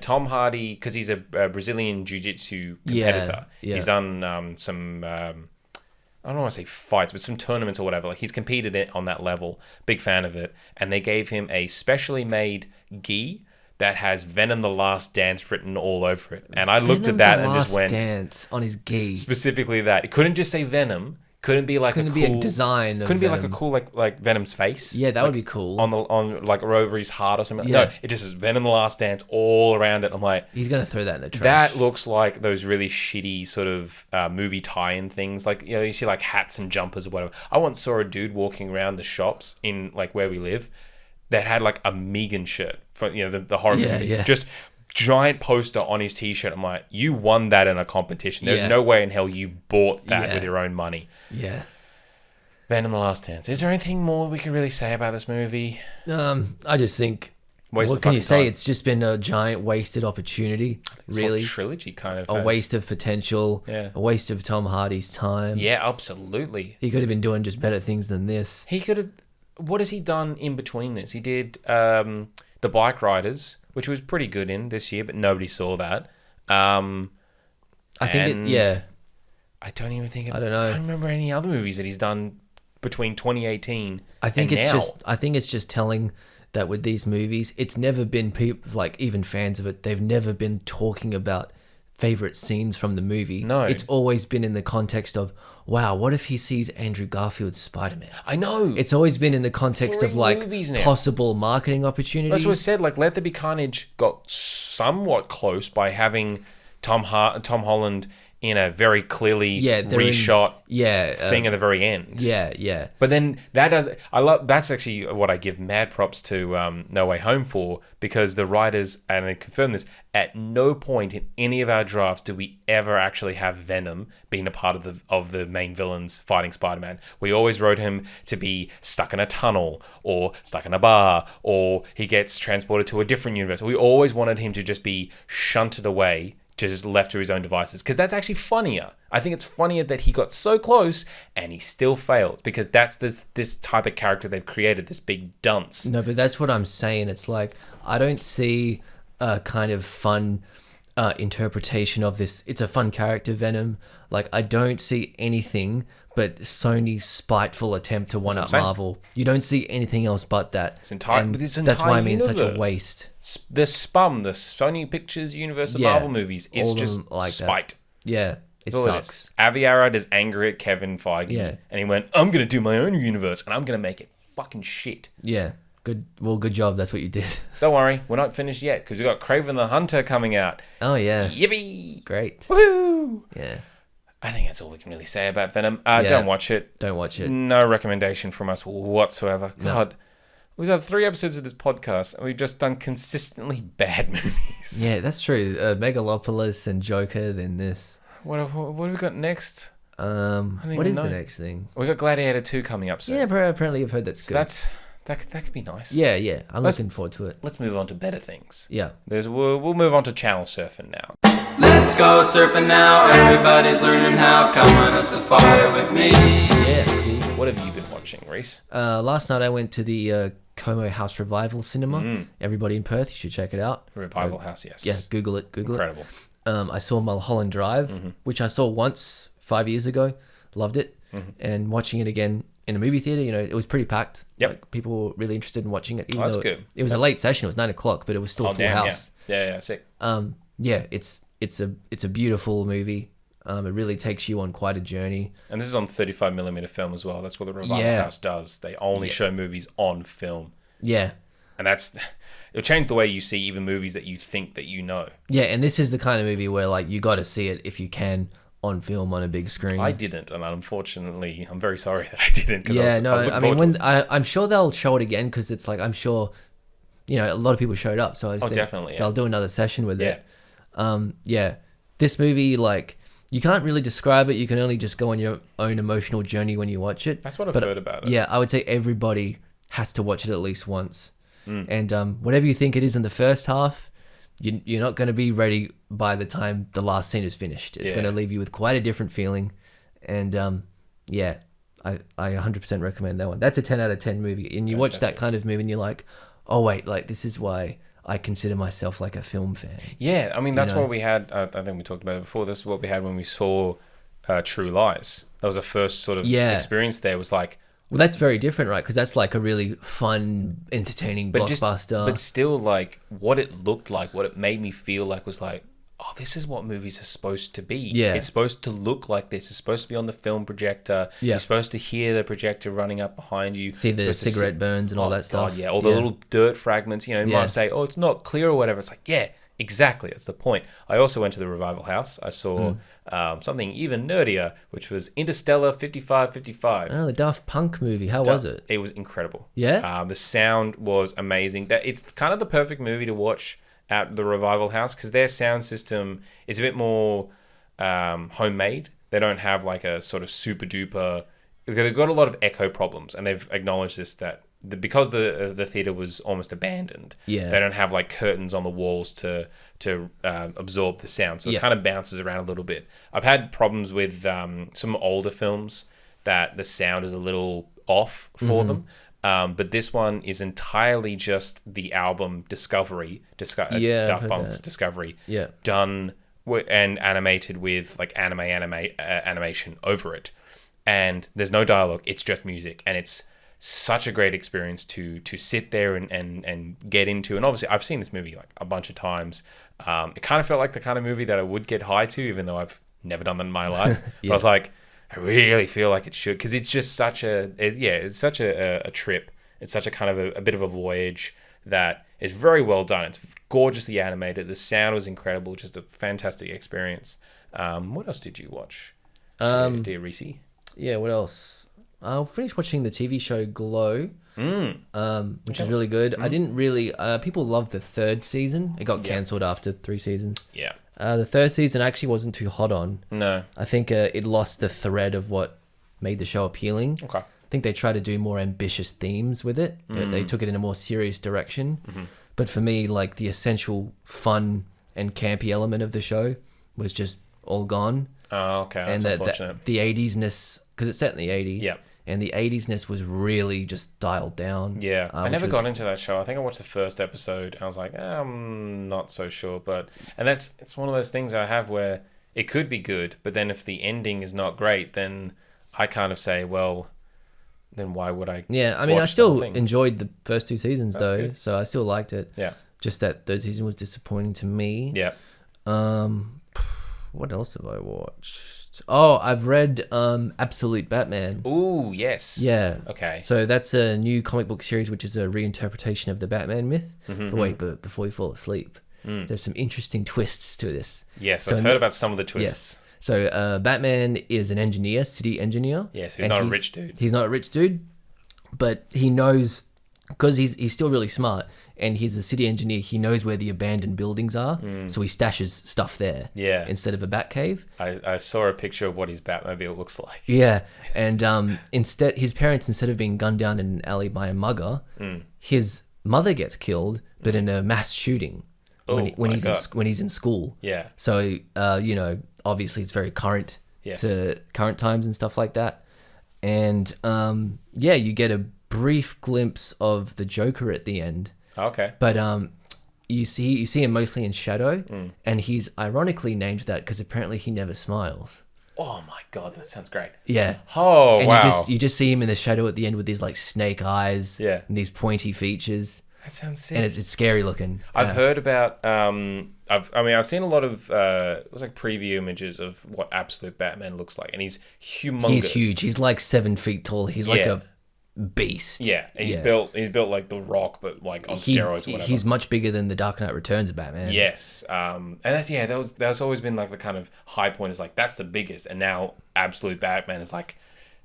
Tom Hardy, because he's a Brazilian jiu-jitsu competitor. Yeah. He's done some, I don't want to say fights, but some tournaments or whatever. Like, he's competed on that level. Big fan of it. And they gave him a specially made gi that has Venom the Last Dance written all over it. And I looked at that and just went... Venom the Last Dance on his gi. Specifically that. It couldn't just say Venom. Couldn't be a design. Couldn't be like a cool like Venom's face. Yeah, that would be cool. On like over his heart or something. Yeah. No, it just is Venom the Last Dance all around it. I'm like, he's gonna throw that in the trash. That looks like those really shitty sort of movie tie-in things. Like, you see like hats and jumpers or whatever. I once saw a dude walking around the shops in like where we live that had like a Megan shirt for the horror movie. Yeah. Just giant poster on his t-shirt. I'm like, you won that in a competition. There's no way in hell you bought that with your own money. Yeah. Venom the Last Dance. Is there anything more we can really say about this movie? I just think, what can you say? It's just been a giant wasted opportunity. Really, trilogy kind of a waste of potential. Yeah. A waste of Tom Hardy's time. Yeah, absolutely. He could have been doing just better things than this. He could have. What has he done in between this? He did The Bike Riders, which was pretty good in this year, but nobody saw that. I don't know. I don't remember any other movies that he's done between 2018 I think and it's now. I think it's just telling that with these movies, it's never been people, like even fans of it, they've never been talking about favorite scenes from the movie. No. It's always been in the context of, wow, what if he sees Andrew Garfield's Spider-Man? I know. It's always been in the context of 3 like movies now. possible marketing opportunities. That's what I said. Like, Let There Be Carnage got somewhat close by having Tom Holland in a very clearly reshot thing at the very end. Yeah. But then that's actually what I give mad props to No Way Home for, because the writers, and they confirm this, at no point in any of our drafts do we ever actually have Venom being a part of the main villains fighting Spider-Man. We always wrote him to be stuck in a tunnel or stuck in a bar, or he gets transported to a different universe. We always wanted him to just be shunted away, just left to his own devices, because that's actually funnier. I think it's funnier that he got so close and he still failed, because that's this type of character they've created, this big dunce. No, but that's what I'm saying. It's like, I don't see a kind of fun interpretation of this. It's a fun character, Venom. Like, I don't see anything but Sony's spiteful attempt to one-up Marvel. You don't see anything else but that. It's entire that's why I mean universe. such a waste. The Sony Pictures universe of Marvel movies is just like spite. That. Yeah, it sucks. Avi Arad is angry at Kevin Feige, and he went, "I'm gonna do my own universe, and I'm gonna make it fucking shit." Yeah, good. Well, good job. That's what you did. Don't worry, we're not finished yet, because we got Kraven the Hunter coming out. Oh yeah, yippee! Great. Woohoo! Yeah. I think that's all we can really say about Venom. Don't watch it. Don't watch it. No recommendation from us whatsoever. God, we've done 3 episodes of this podcast, and we've just done consistently bad movies. Yeah, that's true. Megalopolis and Joker, then this. What have we got next? What is the next thing? We got Gladiator 2 coming up soon. Yeah, apparently I've heard that's good. That could be nice. Yeah. I'm looking forward to it. Let's move on to better things. Yeah. We'll move on to channel surfing now. Let's go surfing now. Everybody's learning how. Come on a safari with me. Yeah. What have you been watching, Rhys? Last night I went to the Como House Revival Cinema. Everybody in Perth, you should check it out. Revival House, yes. Yeah, Google it. Incredible. I saw Mulholland Drive, which I saw once 5 years ago. Loved it. And watching it again in a movie theater, it was pretty packed. Yep. Like, people were really interested in watching it. Even that's though good. It was a late session. It was 9 o'clock, but it was still a full house. Yeah, sick. Yeah, it's a beautiful movie. It really takes you on quite a journey. And this is on 35mm film as well. That's what the Revival House does. They only show movies on film. Yeah. And it'll change the way you see even movies that you think that you know. Yeah, and this is the kind of movie where like you got to see it if you can on film on a big screen. I didn't, and unfortunately, I'm very sorry that I didn't. I'm sure they'll show it again, because it's like, I'm sure, a lot of people showed up, so definitely, they'll do another session with it. This movie, like, you can't really describe it. You can only just go on your own emotional journey when you watch it. That's what I've heard about it. Yeah, I would say everybody has to watch it at least once. And whatever you think it is in the first half, you're not going to be ready by the time the last scene is finished. It's going to leave you with quite a different feeling. And I 100% recommend that one. That's a 10 out of 10 movie. And you watch that kind of movie and you're like, oh wait, like this is why I consider myself like a film fan. Yeah, I mean, that's what we had. I think we talked about it before. This is what we had when we saw True Lies. That was the first sort of experience there. It was like, well, that's very different, right? Because that's like a really fun, entertaining blockbuster. But still, like, what it looked like, what it made me feel like was like, oh, this is what movies are supposed to be. Yeah. It's supposed to look like this. It's supposed to be on the film projector. Yeah. You're supposed to hear the projector running up behind you. See the cigarette burns and all that stuff. God, yeah, all the little dirt fragments. You might say, oh, it's not clear or whatever. It's like, yeah, exactly. That's the point. I also went to the Revival House. I saw something even nerdier, which was Interstellar 5555. Oh, the Daft Punk movie. How was it? It was incredible. Yeah? The sound was amazing. It's kind of the perfect movie to watch at the Revival House, because their sound system is a bit more homemade. They don't have like a sort of super duper. They've got a lot of echo problems, and they've acknowledged this, that because the theater was almost abandoned, they don't have like curtains on the walls to absorb the sound, so it kind of bounces around a little bit. I've had problems with some older films that the sound is a little off for them. But this one is entirely just the album Discovery, Daft Punk's Discovery, done and animated with like animation over it. And there's no dialogue, it's just music. And it's such a great experience to sit there and get into. And obviously, I've seen this movie like a bunch of times. It kind of felt like the kind of movie that I would get high to, even though I've never done that in my life. But I was like, I really feel like it should, because it's just such it's such a trip. It's such a kind of a bit of a voyage that is very well done. It's gorgeously animated. The sound was incredible. Just a fantastic experience. What else did you watch, dear Rhys? Yeah, what else? I finished watching the TV show Glow, which is really good. I didn't really... people loved the third season. It got cancelled after 3 seasons. Yeah. The third season I actually wasn't too hot on. No. I think it lost the thread of what made the show appealing. Okay. I think they tried to do more ambitious themes with it. They took it in a more serious direction. But for me, like, the essential fun and campy element of the show was just all gone. Oh, okay. That's and unfortunate. the 80s-ness, because it's set in the 80s. Yeah. And the 80s-ness was really just dialed down. Yeah. I never got into that show. I think I watched the first episode and I was like, I'm not so sure. And it's one of those things I have where it could be good, but then if the ending is not great, then I kind of say, well, then why would I? Yeah, I mean, I still enjoyed the first 2 seasons, though, good. so I still liked it. Yeah. Just that third season was disappointing to me. Yeah. What else have I watched? Oh, I've read Absolute Batman. Ooh, yes. Yeah. Okay. So that's a new comic book series, which is a reinterpretation of the Batman myth. But wait, before you fall asleep, there's some interesting twists to this. Yes, I've heard about some of the twists. Yes. So Batman is an engineer, city engineer. Yes, he's not a rich dude. He's not a rich dude, but he knows, because he's still really smart, and he's a city engineer, he knows where the abandoned buildings are, so he stashes stuff there instead of a Batcave. I saw a picture of what his Batmobile looks like. Yeah, and his parents, instead of being gunned down in an alley by a mugger, his mother gets killed, but in a mass shooting when he's in school. Yeah. So obviously it's very current to current times and stuff like that. And you get a brief glimpse of the Joker at the end. Okay. But you see him mostly in shadow, and he's ironically named that because apparently he never smiles. Oh my god, that sounds great. Yeah. Oh, and wow. You just see him in the shadow at the end with these like snake eyes. Yeah. And these pointy features. That sounds sick. And it's scary looking. I've heard about. I've seen a lot of it was like preview images of what Absolute Batman looks like, and he's humongous. He's huge. He's like 7 feet tall. He's like a beast. Yeah, he's built like The Rock, but like on steroids or whatever. He's much bigger than the Dark Knight Returns Batman. Yes, and that's always been like the kind of high point, is like that's the biggest, and now Absolute Batman is like,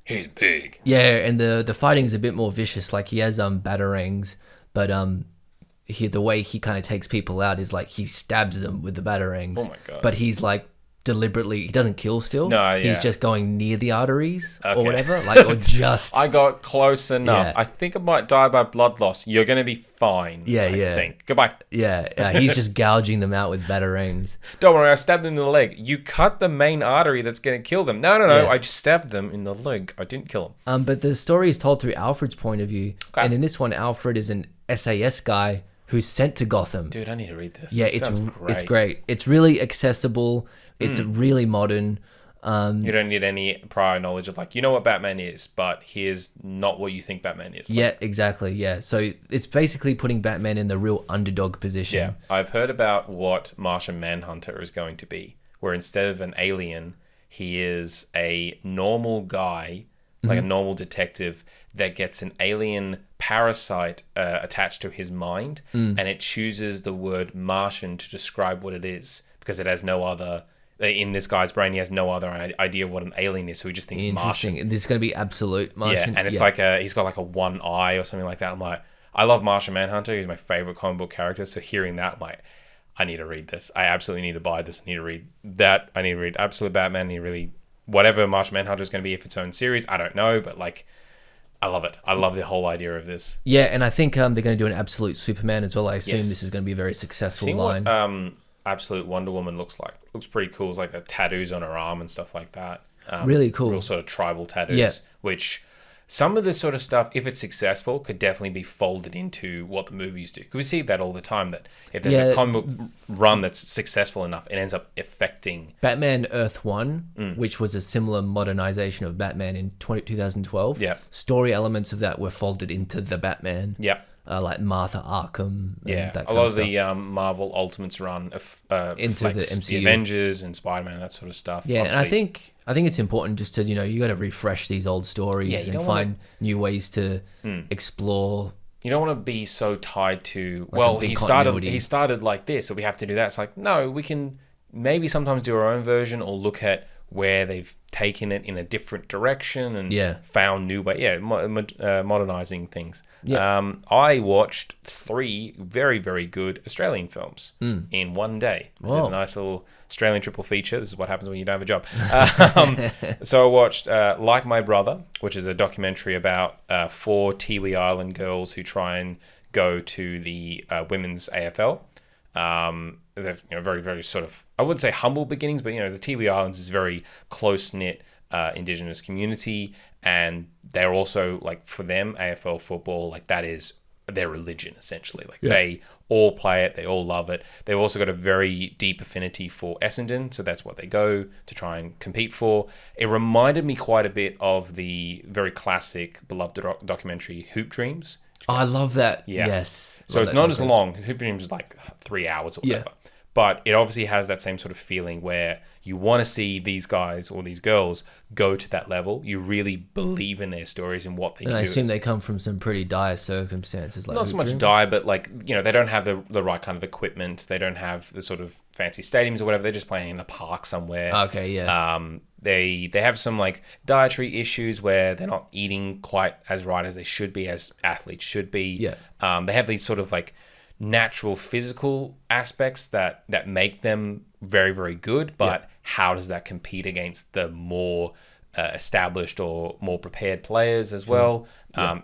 he's big. Yeah, and the fighting is a bit more vicious. Like he has batarangs, but the way he kind of takes people out is like he stabs them with the batarangs. Oh my god! But he's like deliberately, he doesn't kill still. No, yeah. He's just going near the arteries or whatever, like, or just. I got close enough. Yeah. I think I might die by blood loss. You're gonna be fine. Yeah, I think. Goodbye. Yeah, he's just gouging them out with batarangs. Don't worry, I stabbed them in the leg. You cut the main artery that's gonna kill them. No. Yeah. I just stabbed them in the leg. I didn't kill them. But the story is told through Alfred's point of view, and in this one, Alfred is an SAS guy who's sent to Gotham. Dude, I need to read this. Yeah, it's great. It's really accessible. It's really modern. You don't need any prior knowledge of like, you know what Batman is, but here's not what you think Batman is. Like, yeah, exactly. Yeah. So it's basically putting Batman in the real underdog position. Yeah. I've heard about what Martian Manhunter is going to be, where instead of an alien, he is a normal guy, like a normal detective that gets an alien parasite attached to his mind, and it chooses the word Martian to describe what it is, because it has no other... In this guy's brain, he has no other idea what an alien is, so he just thinks Martian. This is going to be absolute Martian. Yeah, and it's like he's got like a one eye or something like that. I'm like, I love Martian Manhunter. He's my favorite comic book character. So hearing that, I'm like, I need to read this. I absolutely need to buy this. I need to read that. I need to read Absolute Batman. I need whatever Martian Manhunter is going to be, if its own series, I don't know, but like, I love it. I love the whole idea of this. Yeah, and I think they're going to do an Absolute Superman as well. I assume this is going to be a very successful line. What, Absolute Wonder Woman looks like. Looks pretty cool. It's like the tattoos on her arm and stuff like that. Really cool. Real sort of tribal tattoos, which some of this sort of stuff, if it's successful, could definitely be folded into what the movies do. Because we see that all the time, that if there's a comic book run that's successful enough, it ends up affecting... Batman Earth 1, which was a similar modernization of Batman in 2012. Yeah. Story elements of that were folded into the Batman. Yeah. Like Martha Arkham. Yeah, that a lot of the Marvel Ultimates run into the MCU. The Avengers and Spider-Man and that sort of stuff. Yeah, Obviously, and I think it's important just to, you got to refresh these old stories and find new ways to explore. You don't want to be so tied to, he started like this, so we have to do that. It's like, no, we can maybe sometimes do our own version or look at where they've taken it in a different direction and found new ways. Yeah, modernizing things. Yeah. I watched 3 very, very good Australian films in one day. I did a nice little Australian triple feature. This is what happens when you don't have a job. So I watched Like My Brother, which is a documentary about 4 Tiwi Island girls who try and go to the women's AFL. They've very, very sort of, I wouldn't say humble beginnings, but the Tiwi Islands is very close-knit Indigenous community, and they're also, like, for them, AFL football, like, that is their religion, essentially. Like, they all play it, they all love it. They've also got a very deep affinity for Essendon, so that's what they go to try and compete for. It reminded me quite a bit of the very classic, beloved documentary Hoop Dreams. Oh, I love that. Yeah. Yes. So it's not as long. Hoop Dreams is like 3 hours or whatever. Yeah. But it obviously has that same sort of feeling where you want to see these guys or these girls go to that level. You really believe in their stories and what they can do. I assume they come from some pretty dire circumstances. Like not so much dire, but like, they don't have the right kind of equipment. They don't have the sort of fancy stadiums or whatever. They're just playing in the park somewhere. Okay, yeah. They have some like dietary issues where they're not eating quite as right as they should be, as athletes should be. Yeah. They have these sort of like natural physical aspects that make them very, very good, but how does that compete against the more established or more prepared players as well?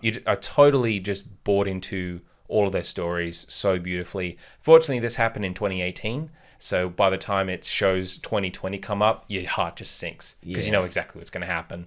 You are totally just bought into all of their stories so beautifully. Fortunately, this happened in 2018, so by the time it shows 2020 come up, your heart just sinks because you know exactly what's going to happen.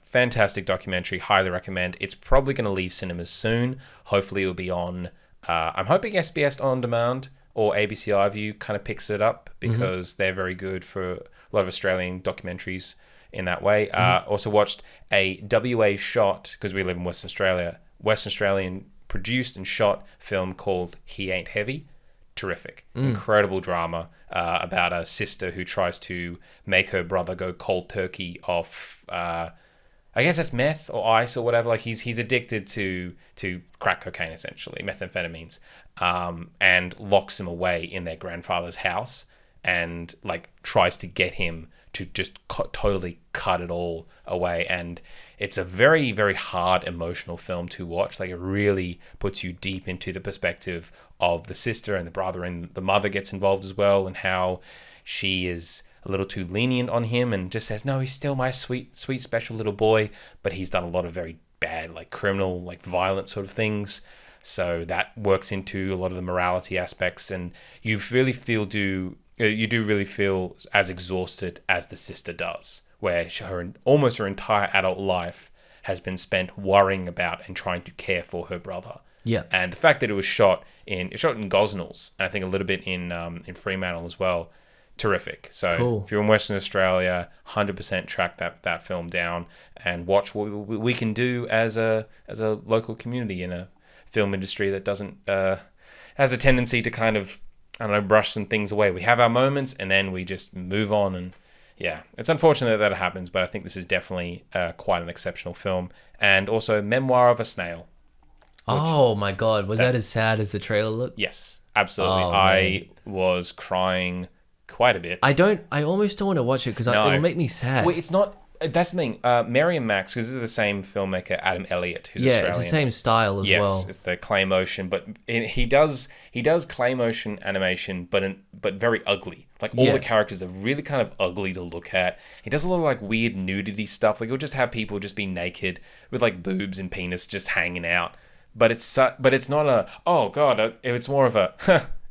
Fantastic documentary, highly recommend. It's probably going to leave cinemas soon. Hopefully it'll be on I'm hoping SBS On Demand or ABC iView kind of picks it up because they're very good for a lot of Australian documentaries in that way. Also watched a WA shot, because we live in Western Australia, Western Australian produced and shot film called He Ain't Heavy. Terrific. Incredible drama about a sister who tries to make her brother go cold turkey off... I guess that's meth or ice or whatever. Like he's addicted to crack cocaine, essentially, methamphetamines, and locks him away in their grandfather's house and like tries to get him to just totally cut it all away. And it's a very, very hard emotional film to watch. Like it really puts you deep into the perspective of the sister and the brother, and the mother gets involved as well, and how she is a little too lenient on him and just says, no, he's still my sweet, sweet, special little boy, but he's done a lot of very bad, like criminal, like violent sort of things. So that works into a lot of the morality aspects, and you do really feel as exhausted as the sister does, where almost her entire adult life has been spent worrying about and trying to care for her brother. Yeah. And the fact that it was shot in Gosnells, and I think a little bit in Fremantle as well. Terrific. So cool. If you're in Western Australia, 100% track that film down and watch what we can do as a local community in a film industry that doesn't has a tendency to kind of, I don't know, brush some things away. We have our moments and then we just move on, and it's unfortunate that it happens, but I think this is definitely quite an exceptional film. And also Memoir of a Snail. Oh my God, was that as sad as the trailer looked? Yes, absolutely. I was crying quite a bit. I almost don't want to watch it because it'll make me sad. Well, it's not. That's the thing. Mary and Max, because this is the same filmmaker, Adam Elliott, who's Australian. Yeah, it's the same style as well. Yes, it's the clay motion, but he does clay motion animation, but very ugly. Like all the characters are really kind of ugly to look at. He does a lot of like weird nudity stuff. Like he'll just have people just be naked with like boobs and penis just hanging out. But it's not a, oh God, it's more of a,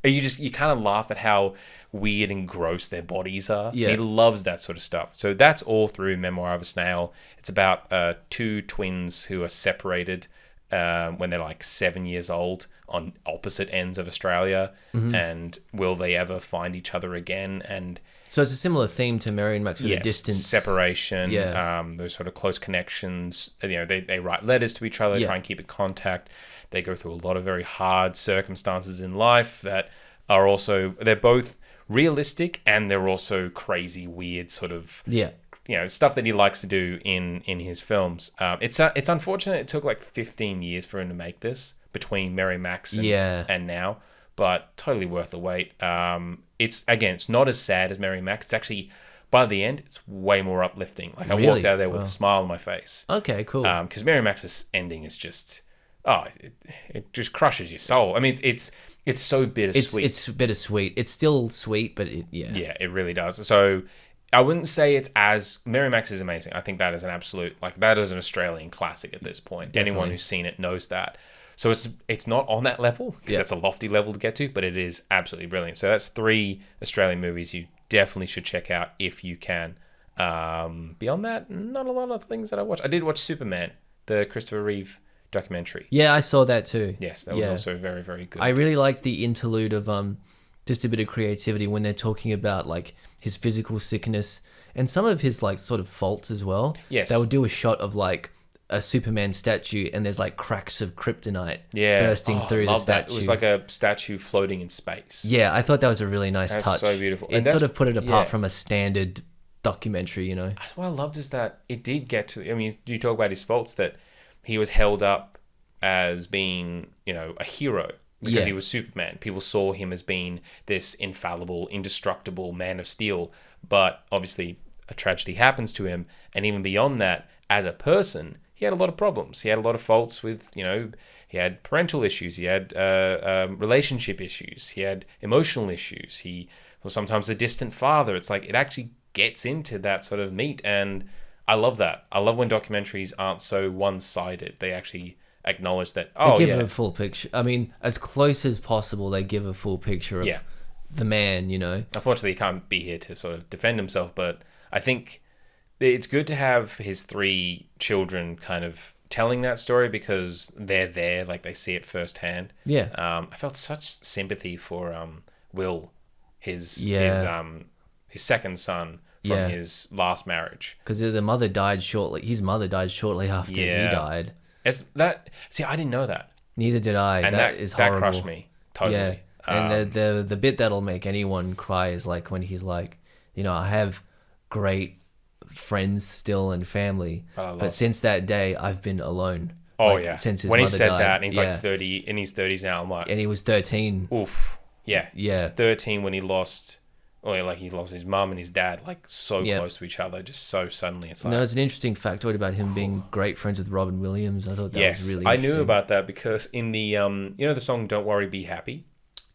you kind of laugh at how weird and gross their bodies are. Yeah. He loves that sort of stuff. So that's all through Memoir of a Snail. It's about two twins who are separated when they're like 7 years old on opposite ends of Australia. And will they ever find each other again? And So it's a similar theme to Mary and Max with the distance. Separation, Yeah. those sort of close connections. You know, they write letters to each other, try and keep in contact. They go through a lot of very hard circumstances in life that are also, they're both realistic and they're also crazy, weird sort of, stuff that he likes to do in his films. It's unfortunate it took like 15 years for him to make this between Mary Max and now, but totally worth the wait. It's not as sad as Mary Max. It's actually, by the end, it's way more uplifting. Like I walked out of there with a smile on my face. Okay, cool. Because Mary Max's ending is just, it just crushes your soul. I mean, it's so bittersweet. It's bittersweet. It's still sweet, but yeah, it really does. So I wouldn't say it's as, Mary Max is amazing. I think that is an absolute, like that is an Australian classic at this point. Definitely. Anyone who's seen it knows that. So it's not on that level because that's a lofty level to get to, but it is absolutely brilliant. So that's 3 Australian movies you definitely should check out if you can. Beyond that, not a lot of things that I watched. I did watch Superman, the Christopher Reeve documentary. Yeah, I saw that too. Yes, that was also very, very good. I really liked the interlude of just a bit of creativity when they're talking about like his physical sickness and some of his like sort of faults as well. Yes. They would do a shot of like a Superman statue and there's like cracks of kryptonite bursting through the statue. That. It was like a statue floating in space. Yeah, I thought that was a really nice touch. That's so beautiful. It sort of put it apart from a standard documentary, you know. What I loved is that it did get to, I mean, you talk about his faults, that he was held up as being, a hero because he was Superman. People saw him as being this infallible, indestructible man of steel. But obviously a tragedy happens to him. And even beyond that, as a person, he had a lot of problems. He had a lot of faults with, he had parental issues. He had relationship issues. He had emotional issues. He was sometimes a distant father. It's like, it actually gets into that sort of meat. And I love that. I love when documentaries aren't so one-sided. They actually acknowledge that, they give a full picture. I mean, as close as possible, they give a full picture of the man, Unfortunately, he can't be here to sort of defend himself, but I think it's good to have his 3 children kind of telling that story because they're there, like they see it firsthand. Yeah. I felt such sympathy for Will, his second son from his last marriage. Because the mother died shortly. His mother died shortly after he died. I didn't know that. Neither did I. And that is horrible. That crushed me totally. Yeah. And the bit that'll make anyone cry is like when he's like, I have great friends still and family, but since that day I've been alone. Since his when he mother said died. that, and he's like 30 in his 30s now. I'm like, and he was 13. Oof. Yeah. Yeah. 13 when he lost. He lost his mum and his dad, like so close to each other, just so suddenly. It's like, there's an interesting factoid about him being great friends with Robin Williams. I thought that was really I interesting. knew about that because in the the song "Don't Worry, Be Happy."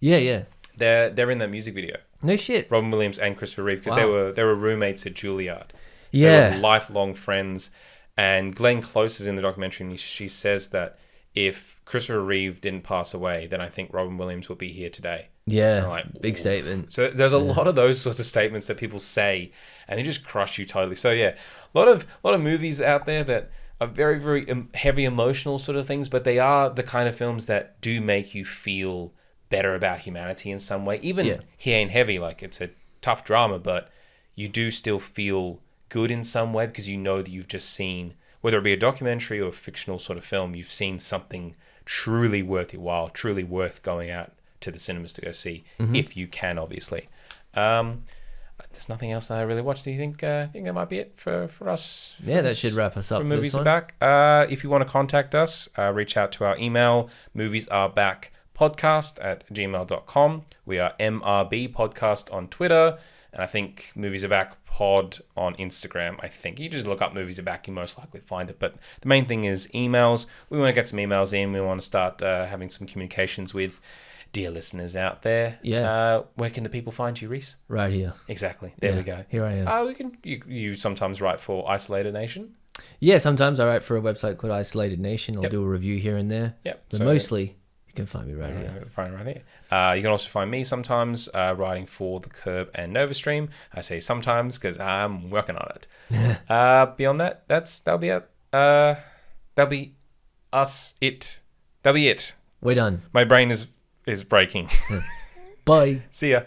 Yeah. They're in that music video. No shit. Robin Williams and Christopher Reeve because they were roommates at Juilliard. So yeah. They were lifelong friends, and Glenn Close is in the documentary, and she says that if Christopher Reeve didn't pass away, then I think Robin Williams would be here today. Yeah, big statement. So there's a lot of those sorts of statements that people say, and they just crush you totally. So yeah, a lot of movies out there that are very, very heavy emotional sort of things, but they are the kind of films that do make you feel better about humanity in some way. Even He Ain't Heavy, like it's a tough drama, but you do still feel good in some way because you know that you've just seen, whether it be a documentary or a fictional sort of film, you've seen something truly worth your while, truly worth going out to the cinemas to go see, if you can, obviously. There's nothing else that I really watched. Do you think that might be it for us? That should wrap us up. For Movies Are Back. If you want to contact us, reach out to our email, moviesarebackpodcast@gmail.com. We are MRB Podcast on Twitter, and I think Movies Are Back Pod on Instagram. I think you just look up Movies Are Back, you most likely find it. But the main thing is emails. We want to get some emails in. We want to start having some communications with dear listeners out there. Yeah. Where can the people find you, Rhys? Right here. Exactly. There we go. Here I am. You sometimes write for Isolated Nation. Yeah, sometimes I write for a website called Isolated Nation. I'll do a review here and there. Yep. But mostly, you can find me right here. Find right here. You can also find me sometimes writing for the Curb and Nova stream. I say sometimes because I'm working on it. Beyond that, that'll be it. That'll be us. That'll be it. We're done. My brain is breaking. Bye. See ya.